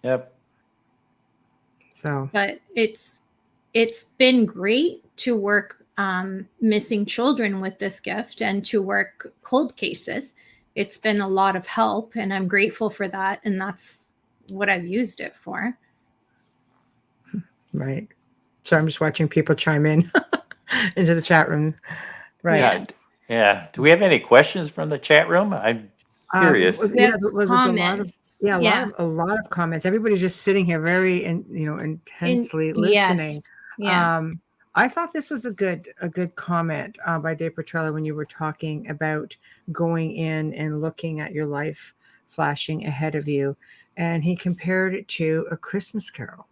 Yep. So, But it's been great to work missing children with this gift and to work cold cases. It's been a lot of help, and I'm grateful for that. And that's what I've used it for. right. So I'm just watching people chime in into the chat room. Right. Yeah. Do we have any questions from the chat room? I'm curious. There's a lot of comments. Everybody's just sitting here very intensely listening. Yes. Yeah. I thought this was a good comment by Dave Petrella when you were talking about going in and looking at your life flashing ahead of you, and he compared it to a Christmas Carol.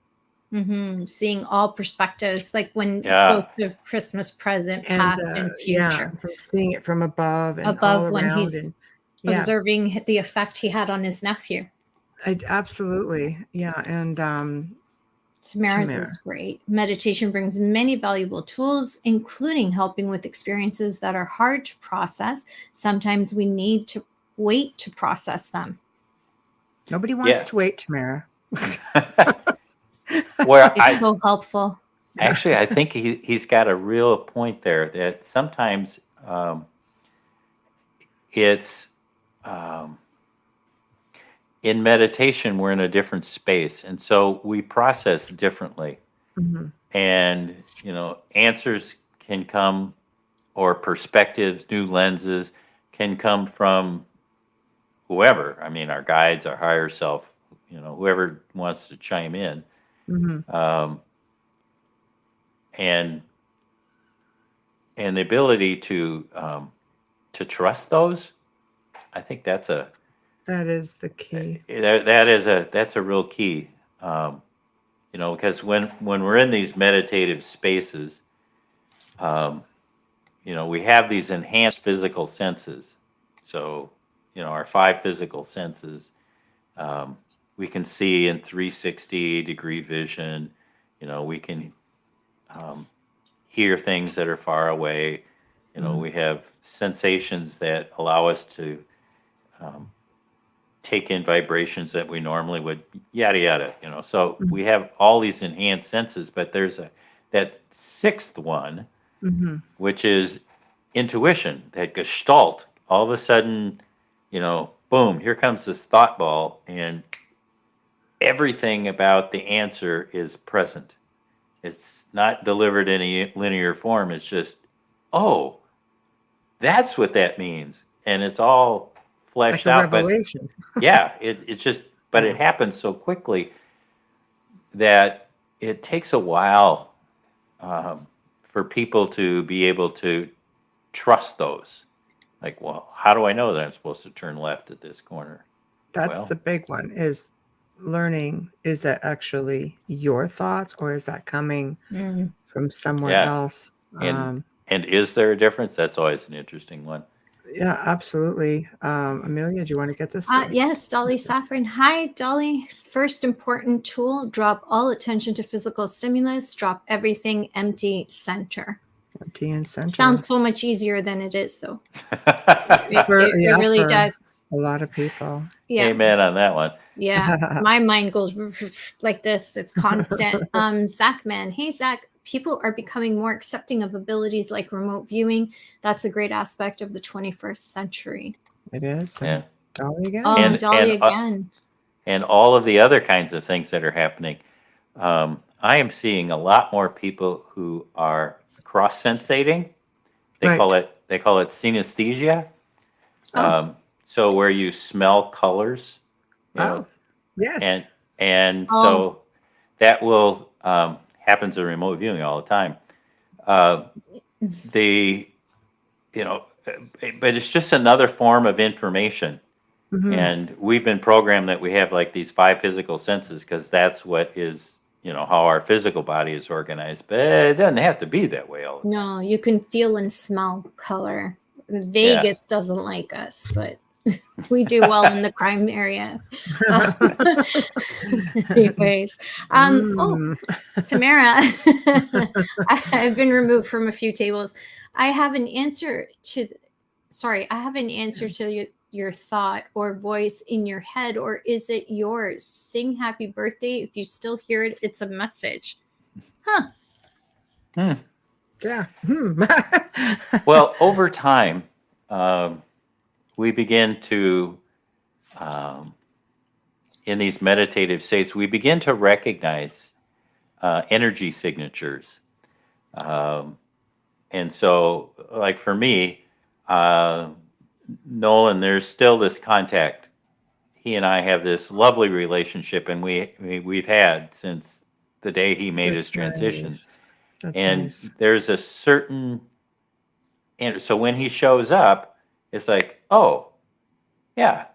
Mm-hmm. Seeing all perspectives, like when Ghost of Christmas Present, past and future. From seeing it from above and above all when around he's observing the effect he had on his nephew. Absolutely. Yeah. And Tamara's is great. Meditation brings many valuable tools, including helping with experiences that are hard to process. Sometimes we need to wait to process them. Nobody wants to wait, Tamara. Well, it's so helpful. Actually, I think he's got a real point there that sometimes it's in meditation, we're in a different space. And so we process differently. Mm-hmm. And, answers can come, or perspectives, new lenses can come from whoever. I mean, our guides, our higher self, whoever wants to chime in. Mm-hmm. And the ability to trust those, I think that is the key. That's a real key. Because when we're in these meditative spaces, we have these enhanced physical senses. So, our 5 physical senses, we can see in 360-degree vision. We can hear things that are far away. We have sensations that allow us to take in vibrations that we normally would, yada, yada, So we have all these enhanced senses, but there's that 6th one, which is intuition, that gestalt. All of a sudden, boom, here comes this thought ball, and everything about the answer is present. It's not delivered in a linear form. It's just, oh, that's what that means. And it's all fleshed out. Revelation. But it's just, but it happens so quickly that it takes a while for people to be able to trust those. Like, well, how do I know that I'm supposed to turn left at this corner? That's the big one, is learning, is that actually your thoughts, or is that coming from somewhere else? And is there a difference? That's always an interesting one. Yeah, absolutely. Amelia, do you want to get this? Yes, Dolly Saffron. Hi, Dolly. First important tool, drop all attention to physical stimulus, drop everything, empty center. TN Center. Sounds so much easier than it is, though. For- It yeah, really for does. a lot of people. Yeah. Amen on that one. Yeah. My mind goes like this. It's constant. Zach, man. Hey, Zach. People are becoming more accepting of abilities like remote viewing. That's a great aspect of the 21st century. It is. Yeah. Dolly again. Oh, And- Dolly and, again. And all of the other kinds of things that are happening. I am seeing a lot more people who are cross-sensating. They Right. call it synesthesia. Oh. So where you smell colors, you know, Yes. and Oh. so that will happens in remote viewing all the time. But it's just another form of information. Mhm. And we've been programmed that we have like these 5 physical senses because that's what is, how our physical body is organized. But it doesn't have to be that way all the time. No, you can feel and smell color. Vegas doesn't like us, but we do well in the crime area. Anyways, Tamara, I've been removed from a few tables. I have an answer to your thought or voice in your head, or is it yours? Sing happy birthday. If you still hear it, it's a message. Yeah. Well, over time, we begin to, in these meditative states, we begin to recognize energy signatures. And so, like for me, Nolan, there's still this contact. He and I have this lovely relationship, and we've had since the day he made his transition. Nice. That's And nice. there's a certain, and so when he shows up, it's like, oh, yeah,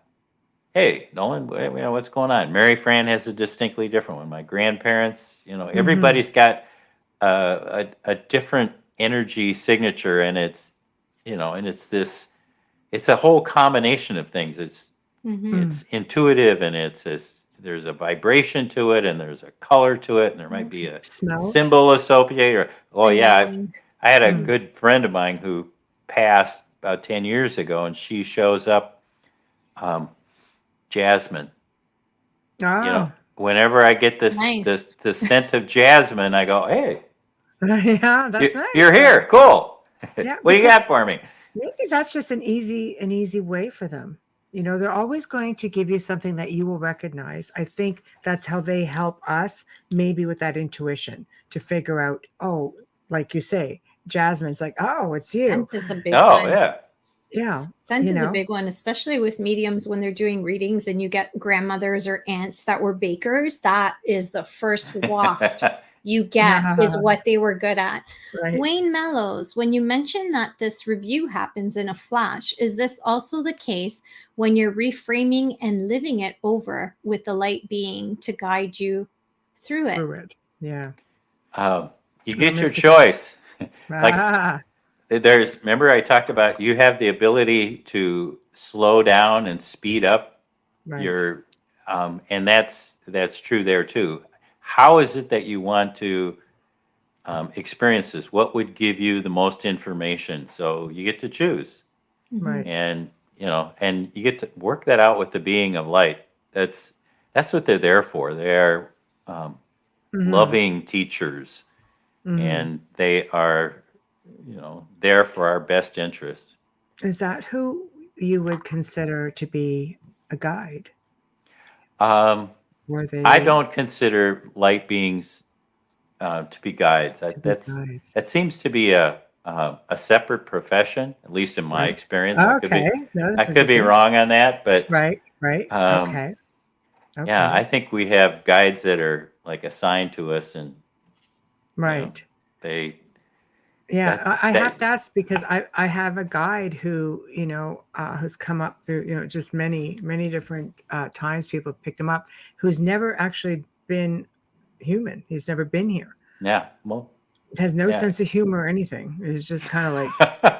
hey, Nolan, what's going on? Mary Fran has a distinctly different one. My grandparents, everybody's got a different energy signature, and it's a whole combination of things. It's intuitive, and there's a vibration to it, and there's a color to it, and there might be a Smells. symbol associated. I had a Mm. good friend of mine who passed about 10 years ago, and she shows up, jasmine. Oh. Whenever I get this Nice. the scent of jasmine, I go, hey, Yeah, that's nice. you're here, cool. Yeah, What do you because- got for me? Maybe that's just an easy way for them. They're always going to give you something that you will recognize. I think that's how they help us, maybe with that intuition to figure out, oh, like you say, Jasmine's like, oh, it's you. Scent is a big Oh, one. yeah. Yeah. Scent is a big one, especially with mediums when they're doing readings and you get grandmothers or aunts that were bakers. That is the first waft you get is what they were good at. Right. Wayne Mellows, when you mention that this review happens in a flash, is this also the case when you're reframing and living it over with the light being to guide you through it? Through it. Yeah. You get your choice. Ah, Remember I talked about you have the ability to slow down and speed up right. your, and that's true there too. How is it that you want to experience this? What would give you the most information? So you get to choose, Right. and and you get to work that out with the being of light. That's what they're there for. They're loving teachers, and they are, there for our best interest. Is that who you would consider to be a guide? Were they? I don't consider light beings to be guides. Guides. That seems to be a separate profession, at least in my experience. I could Okay. be wrong on that, but Right. Okay. yeah, I think we have guides that are like assigned to us, and Right. they. Yeah, I have to ask because I have a guide who, who's come up through, just many different times people have picked him up, who's never actually been human. He's never been here. Yeah, well. Has no Yeah. sense of humor or anything. It's just kind of like,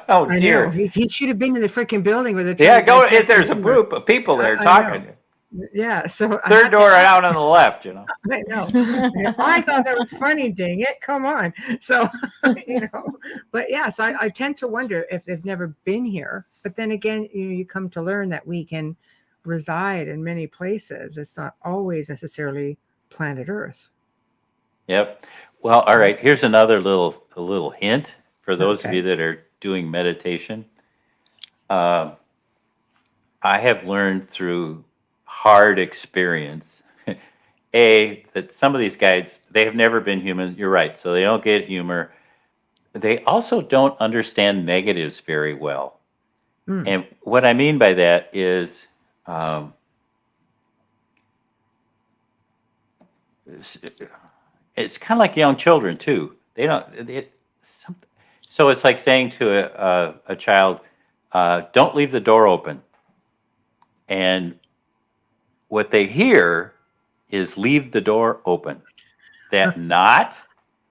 oh I dear. know. He should have been in the freaking building with the Yeah, go. There's a group of people there talking. Yeah. So I Third had to door ask- out on the left, you know. I know. Yeah, I thought that was funny, dang it. Come on. So, but yeah, so I tend to wonder if they've never been here. But then again, you come to learn that we can reside in many places. It's not always necessarily planet Earth. Yep. Well, all right. Here's another little hint for those of Okay. you that are doing meditation. I have learned through hard experience, that some of these guys, they have never been human. You're right. So they don't get humor. They also don't understand negatives very well. Mm. And what I mean by that is, it's kind of like young children too. They don't. So it's like saying to a child, "Don't leave the door open," and what they hear is "leave the door open." That not.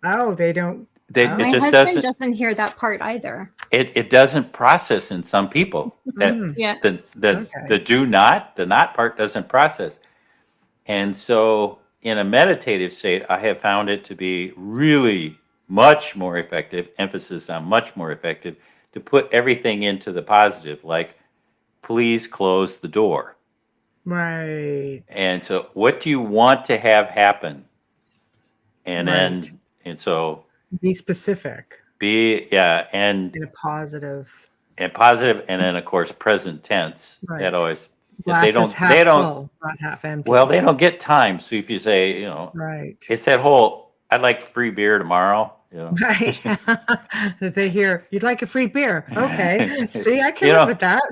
Oh, they don't. They, Oh. My it just husband doesn't. doesn't hear that part either. It doesn't process in some people. That Mm. Yeah. the not part doesn't process. And so in a meditative state, I have found it to be really much more effective, emphasis on much more effective, to put everything into the positive, like, please close the door. Right. And so what do you want to have happen? And Right. and so Be specific and in a positive. and positive, and then of course present tense. Right. That always, if Glass is half they don't, full, not half empty. well, they don't get time. So if you say, right. it's that whole, I'd like free beer tomorrow, Right. That they hear, you'd like a free beer. Okay. See, I can live with that.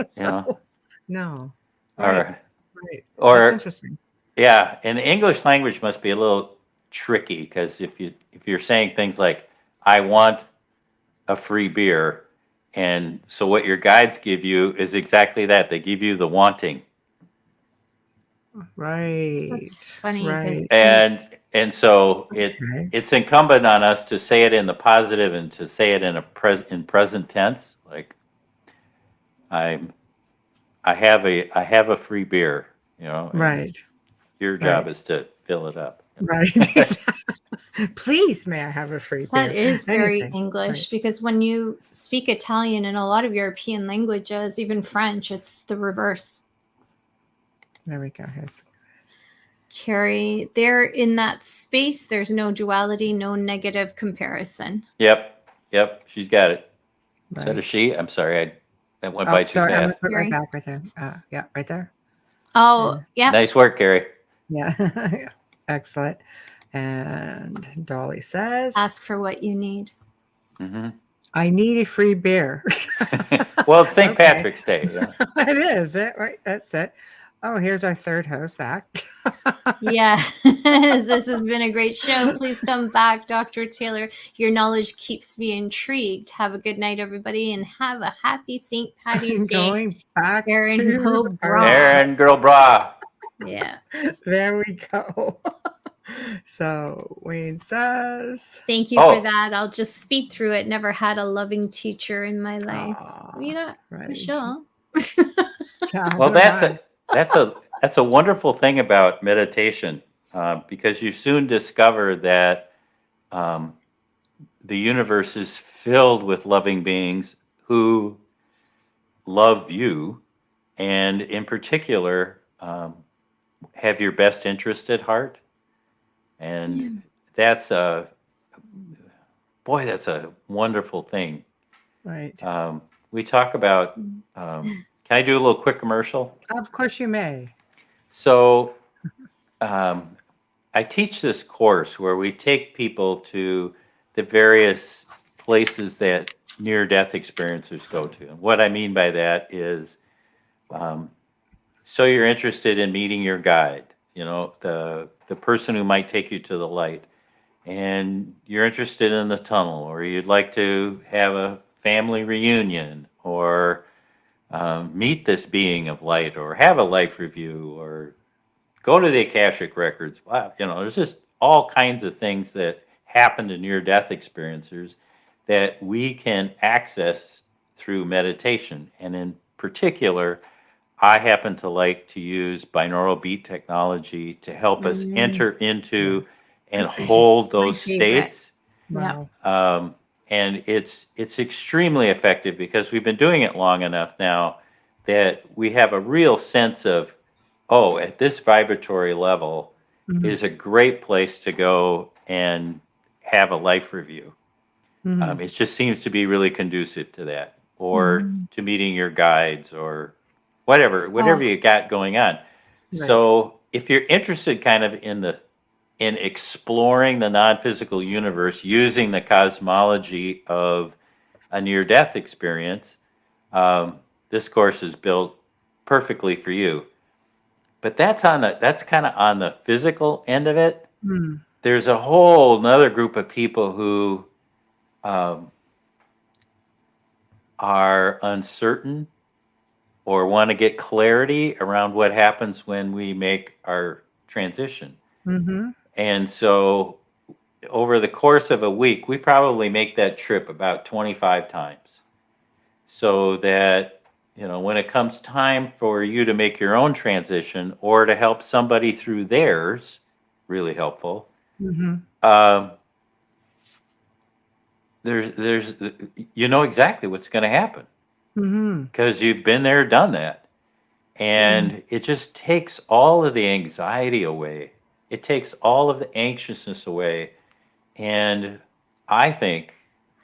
So, no. Right. Right. Or That's interesting. yeah, and the English language must be a little tricky, because if you're saying things like, I want a free beer, and so what your guides give you is exactly that. They give you the wanting. Right. That's funny. 'Cause Right. And so Okay. it's incumbent on us to say it in the positive and to say it in present tense, like, I have a free beer, and Right. your job Right. is to fill it up. Right. Please, may I have a free beer? that is very Anything. English, because when you speak Italian and a lot of European languages, even French, it's the reverse. There we go. Here's Carrie, there in that space, there's no duality, no negative comparison. Yep. She's got it. right. So does she? I'm sorry, that went by too sorry, I'm fast. gonna put Carrie? right back right there. Yeah, right there. Oh, yeah. Nice work, Carrie. Yeah. Excellent. And Dolly says, Ask for what you need. Hmm. I need a free beer. Well, it's St. Okay. Patrick's Day. Yeah. It is it, right? That's it. Oh, here's our third host, Zach. Yeah, this has been a great show. Please come back, Dr. Taylor. Your knowledge keeps me intrigued. Have a good night, everybody, and have a happy St. Patty's Day. Going back Aaron to Ho the Bra. party. Aaron, girl, bra. Yeah. There we go. So Wayne says, Thank you Oh. for that. I'll just speed through it. Never had a loving teacher in my life. Aw, You got right. Michelle. Yeah, Well, don't that's a wonderful thing about meditation, because you soon discover that the universe is filled with loving beings who love you, and in particular, have your best interest at heart. And that's a wonderful thing. Right. We talk about, can I do a little quick commercial? Of course you may. So I teach this course where we take people to the various places that near-death experiencers go to. And what I mean by that is, so you're interested in meeting your guide, the person who might take you to the light, and you're interested in the tunnel, or you'd like to have a family reunion, or meet this being of light, or have a life review, or go to the Akashic records. Wow, there's just all kinds of things that happen to near-death experiencers that we can access through meditation. And in particular, I happen to like to use binaural beat technology to help us enter into Yes. and hold My those favorite. states. Yeah. Wow. And it's extremely effective because we've been doing it long enough now that we have a real sense of, oh, at this vibratory level Mhm. is a great place to go and have a life review. Mhm. It just seems to be really conducive to that, or Mhm. to meeting your guides, or whatever Oh, you got going on. Right. So if you're interested kind of in exploring the non-physical universe using the cosmology of a near-death experience, this course is built perfectly for you. But that's kind of on the physical end of it. Mm. There's a whole another group of people who um, are uncertain or want to get clarity around what happens when we make our transition. Mhm. And so over the course of a week, we probably make that trip about 25 times. So that, when it comes time for you to make your own transition or to help somebody through theirs, really helpful. Mhm. Um, there's you know exactly what's going to happen Mhm. because you've been there, done that. And it just takes all of the anxiety away. It takes all of the anxiousness away. And I think,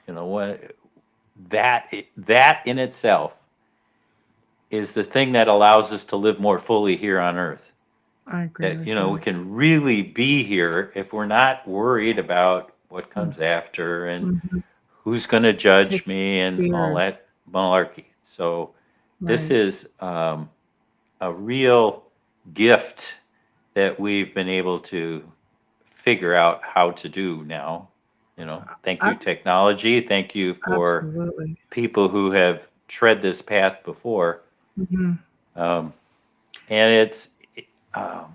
what that in itself is the thing that allows us to live more fully here on earth. I agree That, with we you. can really be here if we're not worried about what Mm. comes after and Mhm. who's going to judge Take me and all fears. that malarkey. So this Right. is a real gift that we've been able to figure out how to do now. Thank you, Ab- technology. Thank you for Absolutely. people who have tread this path before. Mhm. Um, and um,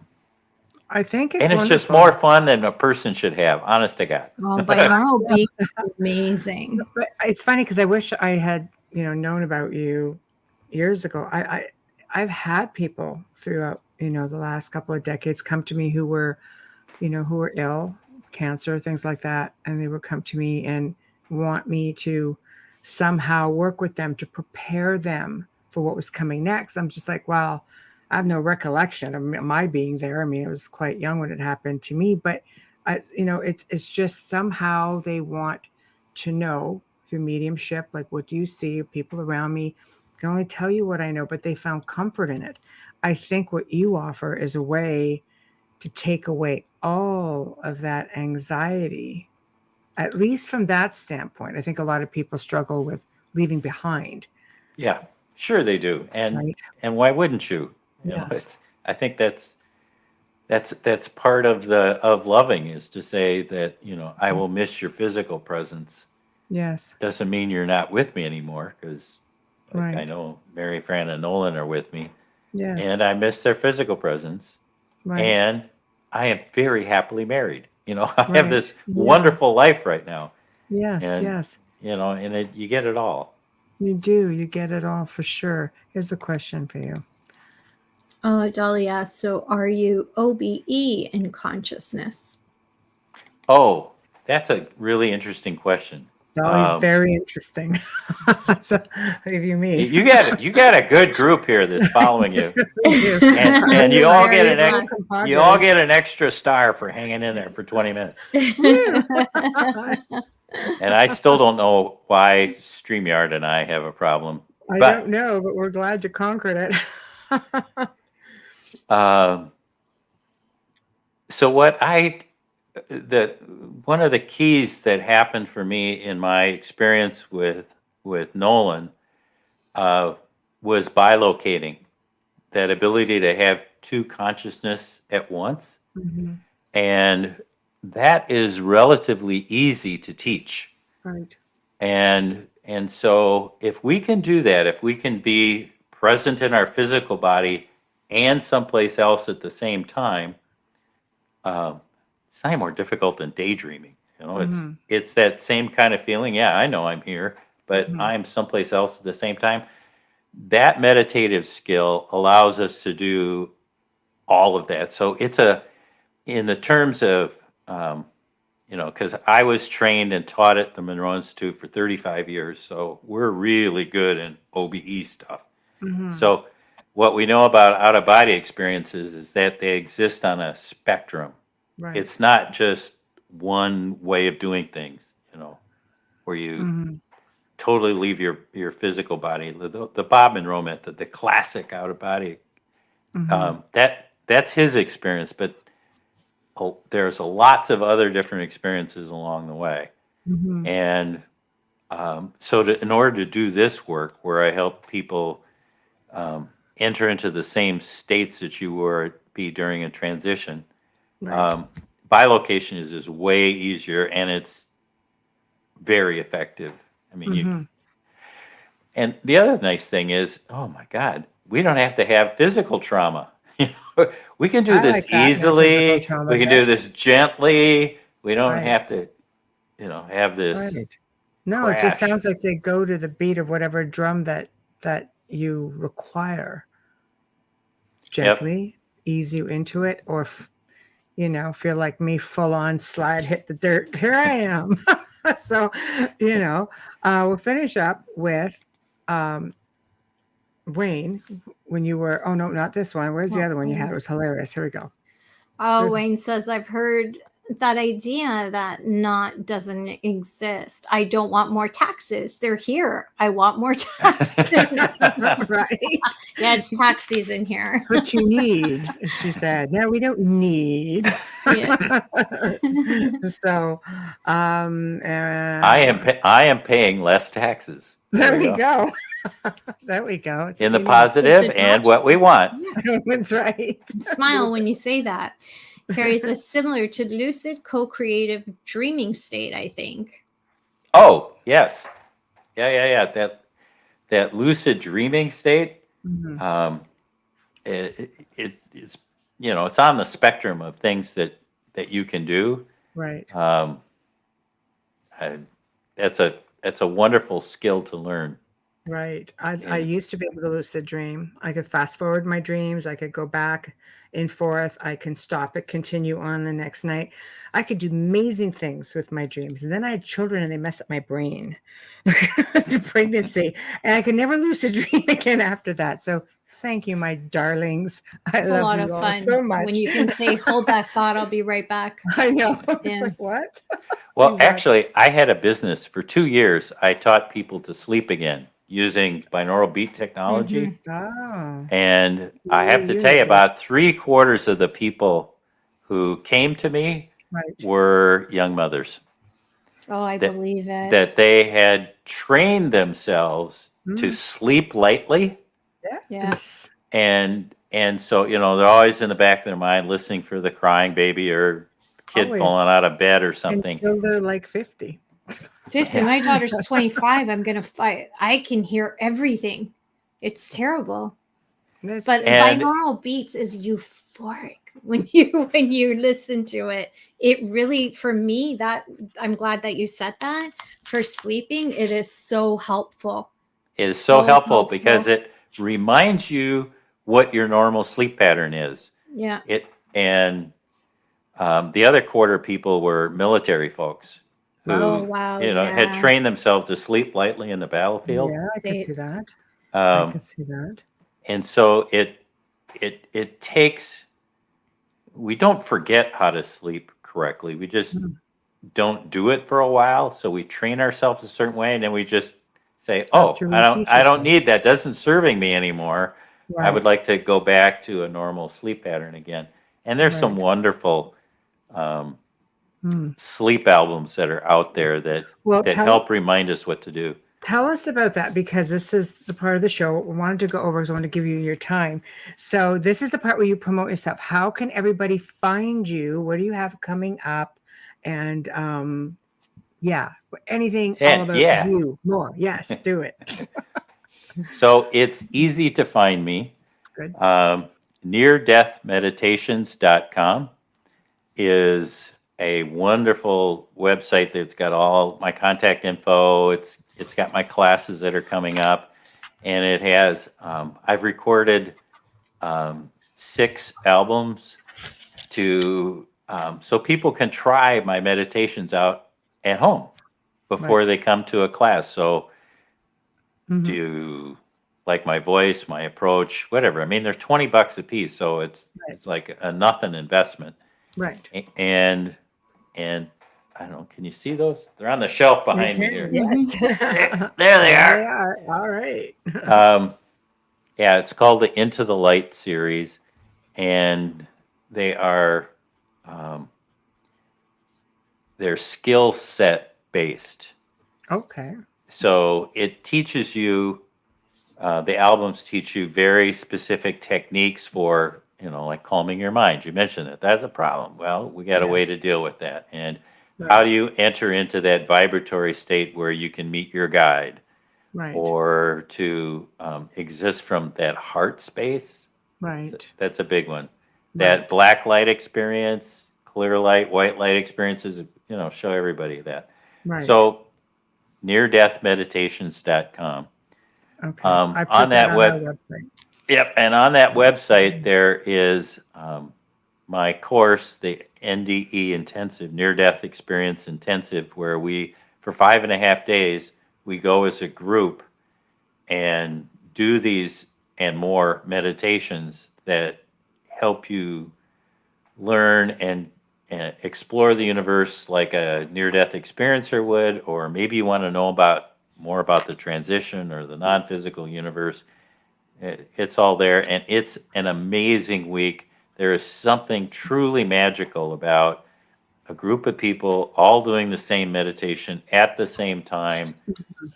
I think it's it's just wonderful. more fun than a person should have, honest to God. well, binaural beat is amazing. But it's funny because I wish I had, known about you years ago. I've had people throughout, the last couple of decades come to me who were, who were ill, cancer, things like that, and they would come to me and want me to somehow work with them to prepare them for what was coming next. I'm just like, wow, I have no recollection of my being there. I mean, I was quite young when it happened to me, but it's just somehow they want to know through mediumship, like, what do you see? People around me can only tell you what I know, but they found comfort in it. I think what you offer is a way to take away all of that anxiety, at least from that standpoint. I think a lot of people struggle with leaving behind, Yeah, sure they do. right? And why wouldn't you? Yes. I think that's part of of loving, is to say that, I will miss your physical presence. Yes. Doesn't mean you're not with me anymore, because like I Right. know Mary, Fran, and Nolan are with me, Yes. and I miss their physical presence. Right. And I am very happily married. I have Right. this Yeah. wonderful life right now, Yes. and Yes. you get it all. You do. You get it all for sure. Here's a question for you. Dolly asks, so are you OBE in consciousness? Oh, that's a really interesting question. Dolly's very interesting. So if you me. You got a good group here that's following you, We do. and you all get Very much. you all get an extra star for hanging in there for 20 minutes. And I still don't know why StreamYard and I have a problem. I But don't know, but we're glad you conquered it. so one of the keys that happened for me in my experience with Nolan was bilocating, that ability to have two consciousness at once. Mhm. And that is relatively easy to teach. Right. And so if we can do that, if we can be present in our physical body and someplace else at the same time, it's not more difficult than daydreaming. Mhm. It's that same kind of feeling. Yeah, I know I'm here, but Mhm. I'm someplace else at the same time. that meditative skill allows us to do all of that. So it's in the terms of, because I was trained and taught at the Monroe Institute for 35 years, so we're really good in OBE stuff. So what we know about out-of-body experiences is that they exist on a spectrum. Right. It's not just one way of doing things, where you totally leave your physical body. The Bob Monroe method, the classic out-of-body, that's his experience, but there's lots of other different experiences along the way. And so in order to do this work, where I help people enter into the same states that you were be during a transition, bilocation is just way easier, and it's very effective. I mean, and the other nice thing is, oh my God, we don't have to have physical trauma. We can do this easily. We can do this gently. We don't have to, have this. Right. No, it just sounds like they go to the beat of whatever drum that you require. Gently ease you into it, or feel like me, full on slide, hit the dirt. Here I am. So, we'll finish up with Wayne, when you were, oh no, not this one. Where's the other one you had? It was hilarious. Here we go. Oh, Wayne says, I've heard that idea that not doesn't exist. I don't want more taxes. They're here. I want more taxes. Right. Yeah, it's tax season here. What you need, she said. No, we don't need. So, I am paying less taxes. There we go. There we go. It's in the positive and what we want. That's right. Smile when you say that. Carrie says, similar to lucid co-creative dreaming state, I think. Oh, yes. Yeah. That lucid dreaming state, it is, it's on the spectrum of things that you can do. Right. That's a wonderful skill to learn. Right. I used to be able to lucid dream. I could fast forward my dreams. I could go back and forth. I can stop it, continue on the next night. I could do amazing things with my dreams. And then I had children and they messed up my brain. Pregnancy. And I could never lucid dream again after that. So thank you, my darlings. It's a lot of fun so much. when you can say, hold that thought, I'll be right back. I know. It's like, what? Well, actually, I had a business for 2 years. I taught people to sleep again using binaural beat technology. Oh. And I have to tell you, about 3/4 of the people who came to me were young mothers. Oh, I believe it. That they had trained themselves to sleep lightly. Yes. And so, they're always in the back of their mind listening for the crying baby or kid falling out of bed or something. Until they're like 50. 50. My daughter's 25. I'm going to fight. I can hear everything. It's terrible. But binaural beats is euphoric when you listen to it. It really, for me, that I'm glad that you said that. For sleeping, it is so helpful. It is so helpful because it reminds you what your normal sleep pattern is. Yeah. The other quarter people were military folks who, had trained themselves to sleep lightly in the battlefield. Yeah, I can see that. I can see that. And so it takes, we don't forget how to sleep correctly. We just don't do it for a while. So we train ourselves a certain way, and then we just say, I don't need that. Doesn't serving me anymore. Right. I would like to go back to a normal sleep pattern again. And there's some wonderful sleep albums that are out there that help remind us what to do. Tell us about that, because this is the part of the show we wanted to go over because I wanted to give you your time. So this is the part where you promote yourself. How can everybody find you? What do you have coming up? And anything all about you more. Yes, do it. So it's easy to find me. Good. NearDeathMeditations.com is a wonderful website that's got all my contact info. It's got my classes that are coming up, and it has, I've recorded 6 albums so people can try my meditations out at home before they come to a class. So do you like my voice, my approach, whatever? I mean, they're $20 a piece, so it's like a nothing investment. Right. And I don't know, can you see those? They're on the shelf behind me here. Yes. There they are. All right. Yeah, it's called the Into the Light series, and they are they're skill set based. Okay. So it teaches you, the albums teach you very specific techniques for, like calming your mind. You mentioned that. That's a problem. Well, we got a way to deal with that. And how do you enter into that vibratory state where you can meet your guide? Right. Or to exist from that heart space? Right. That's a big one. That black light experience, clear light, white light experiences, show everybody that. Right. So neardeathmeditations.com. Okay. I put on that website. Yep. And on that website, there is my course, the NDE Intensive, Near Death Experience Intensive, where for 5.5 days, we go as a group and do these and more meditations that help you learn and explore the universe like a near-death experiencer would, or maybe you want to know more about the transition or the non-physical universe. It's all there, and it's an amazing week. There is something truly magical about a group of people all doing the same meditation at the same time,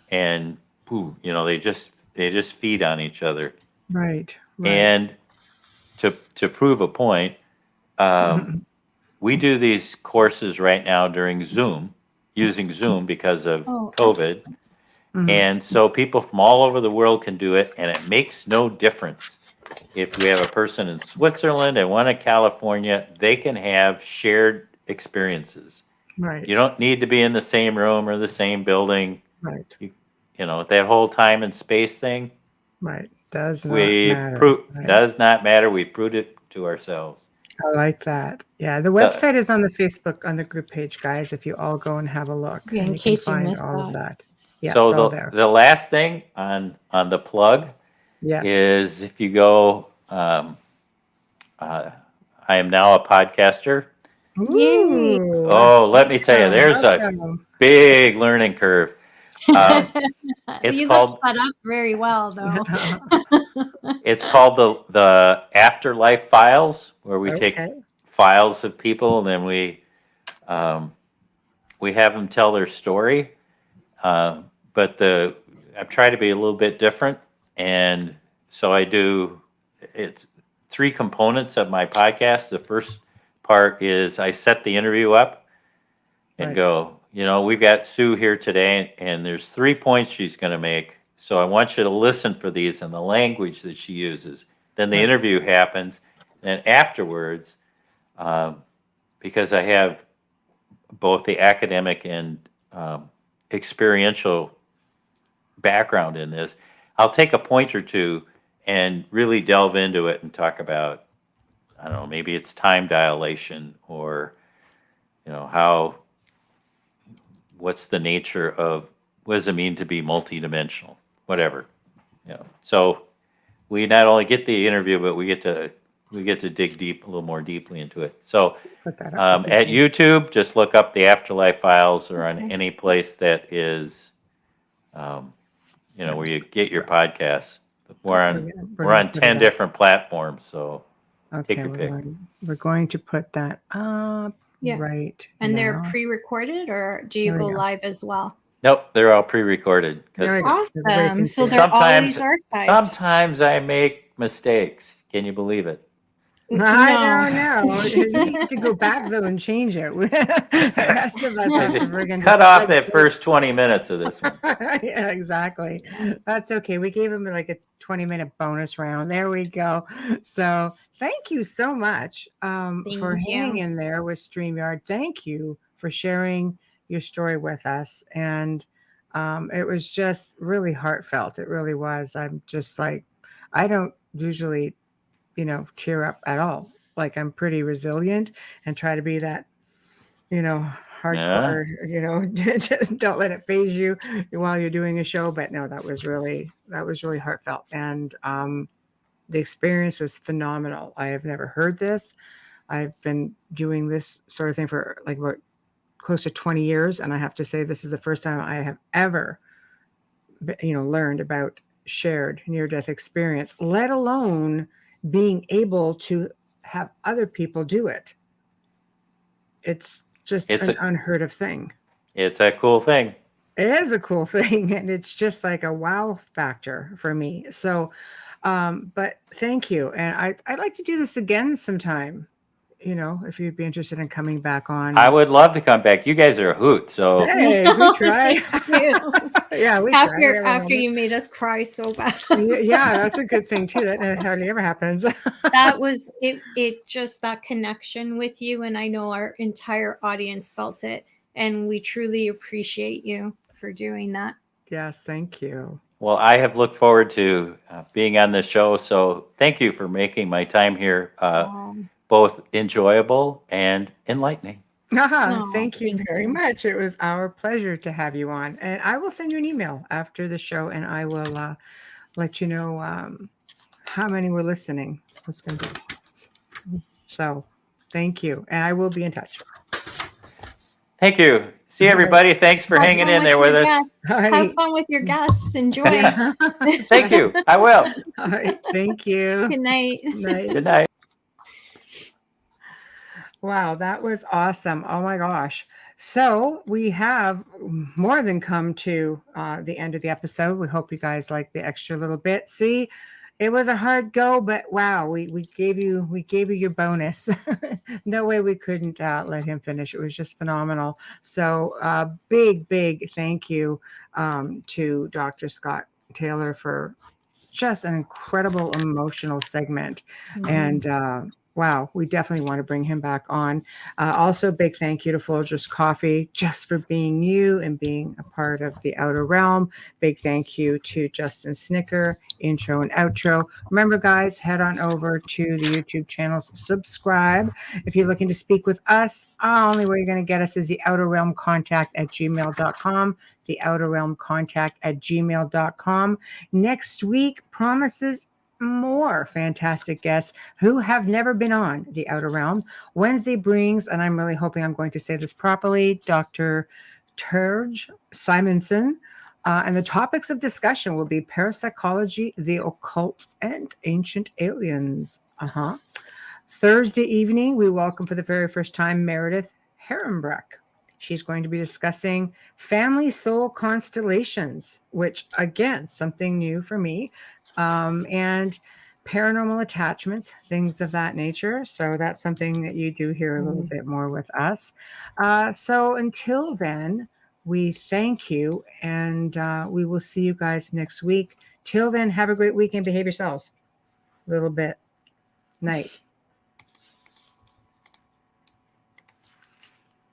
and they just feed on each other. Right. And to prove a point, we do these courses right now during Zoom, using Zoom because of COVID. And so people from all over the world can do it, and it makes no difference. If we have a person in Switzerland and one in California, they can have shared experiences. Right. You don't need to be in the same room or the same building. Right. That whole time and space thing. Right. Does not matter. Does not matter. We proved it to ourselves. I like that. Yeah, the website is on the Facebook, on the group page, guys. If you all go and have a look, yeah, in case you missed all of that. Yeah, so it's all there. The last thing on the plug is if you go, I am now a podcaster. Ooh. Oh, let me tell you, there's a big learning curve. You look set up very well, though. It's called the Afterlife Files, where we take files of people and then we have them tell their story. But I've tried to be a little bit different, and so it's 3 components of my podcast. The first part is I set the interview up and go, we've got Sue here today, and there's 3 points she's going to make. So I want you to listen for these and the language that she uses. Then the interview happens, and afterwards, because I have both the academic and experiential background in this, I'll take a point or two and really delve into it and talk about, I don't know, maybe it's time dilation, or what's the nature of, what does it mean to be multidimensional, whatever. So we not only get the interview, but we get to dig a little more deeply into it. So at YouTube, just look up the Afterlife Files, or on any place that is, where you get your podcasts. We're on 10 different platforms, so take your pick. We're going to put that up right And now. they're pre-recorded, or do you go live as well? Nope, they're all pre-recorded. Awesome. So they're always archived. Sometimes I make mistakes. Can you believe it? I don't know. You need to go back though and change it. The rest of us have to cut off that first 20 minutes of this one. Yeah, exactly. That's okay. We gave him like a 20-minute bonus round. There we go. So thank you so much for hanging in there with StreamYard. Thank you for sharing your story with us. And It was just really heartfelt. It really was. I'm just like, I don't usually, tear up at all. Like I'm pretty resilient and try to be that, Yeah. hardcore, just don't let it phase you while you're doing a show. But no, that was really heartfelt. And the experience was phenomenal. I have never heard this. I've been doing this sort of thing for like about close to 20 years. And I have to say, this is the first time I have ever, learned about shared near-death experience, let alone being able to have other people do it. It's just an unheard of thing. It's a cool thing. It is a cool thing. And it's just like a wow factor for me. So, but thank you. And I'd like to do this again sometime, if you'd be interested in coming back on. I would love to come back. You guys are a hoot. So hey, we try. Yeah, we after you made us cry so bad. Yeah, that's a good thing too. That hardly ever happens. That was it. It just that connection with you, and I know our entire audience felt it, and we truly appreciate you for doing that. Yes, thank you. Well, I have looked forward to being on this show. So thank you for making my time here both enjoyable and enlightening. Thank you very much. It was our pleasure to have you on. And I will send you an email after the show, and I will let you know how many were listening. So thank you. And I will be in touch. Thank you. See everybody. Thanks for hanging in there with us. Have fun with your guests. Enjoy. Thank you. I will. All right. Thank you. Good night. Good night. Wow, that was awesome. Oh my gosh. So we have more than come to the end of the episode. We hope you guys like the extra little bit. See, it was a hard go, but wow, we gave you your bonus. No way we couldn't let him finish. It was just phenomenal. So big thank you to Dr. Scott Taylor for just an incredible emotional segment. And wow, we definitely want to bring him back on. Also, big thank you to Folgers Coffee just for being you and being a part of the Outer Realm. Big thank you to Justin Snicker, intro and outro. Remember, guys, head on over to the YouTube channels, subscribe. If you're looking to speak with us, only way you're going to get us is the outerrealmcontact@gmail.com, the outerrealmcontact@gmail.com. Next week promises more fantastic guests who have never been on the Outer Realm. Wednesday brings, and I'm really hoping I'm going to say this properly, Dr. Terj Simonson. And the topics of discussion will be parapsychology, the occult, and ancient aliens. Thursday evening, we welcome for the very first time Meredith Herrenbreck. She's going to be discussing family soul constellations, which, again, something new for me, and paranormal attachments, things of that nature. So that's something that you do hear a little bit more with us. So until then, we thank you, and we will see you guys next week. Till then, have a great week and behave yourselves a little bit. Night.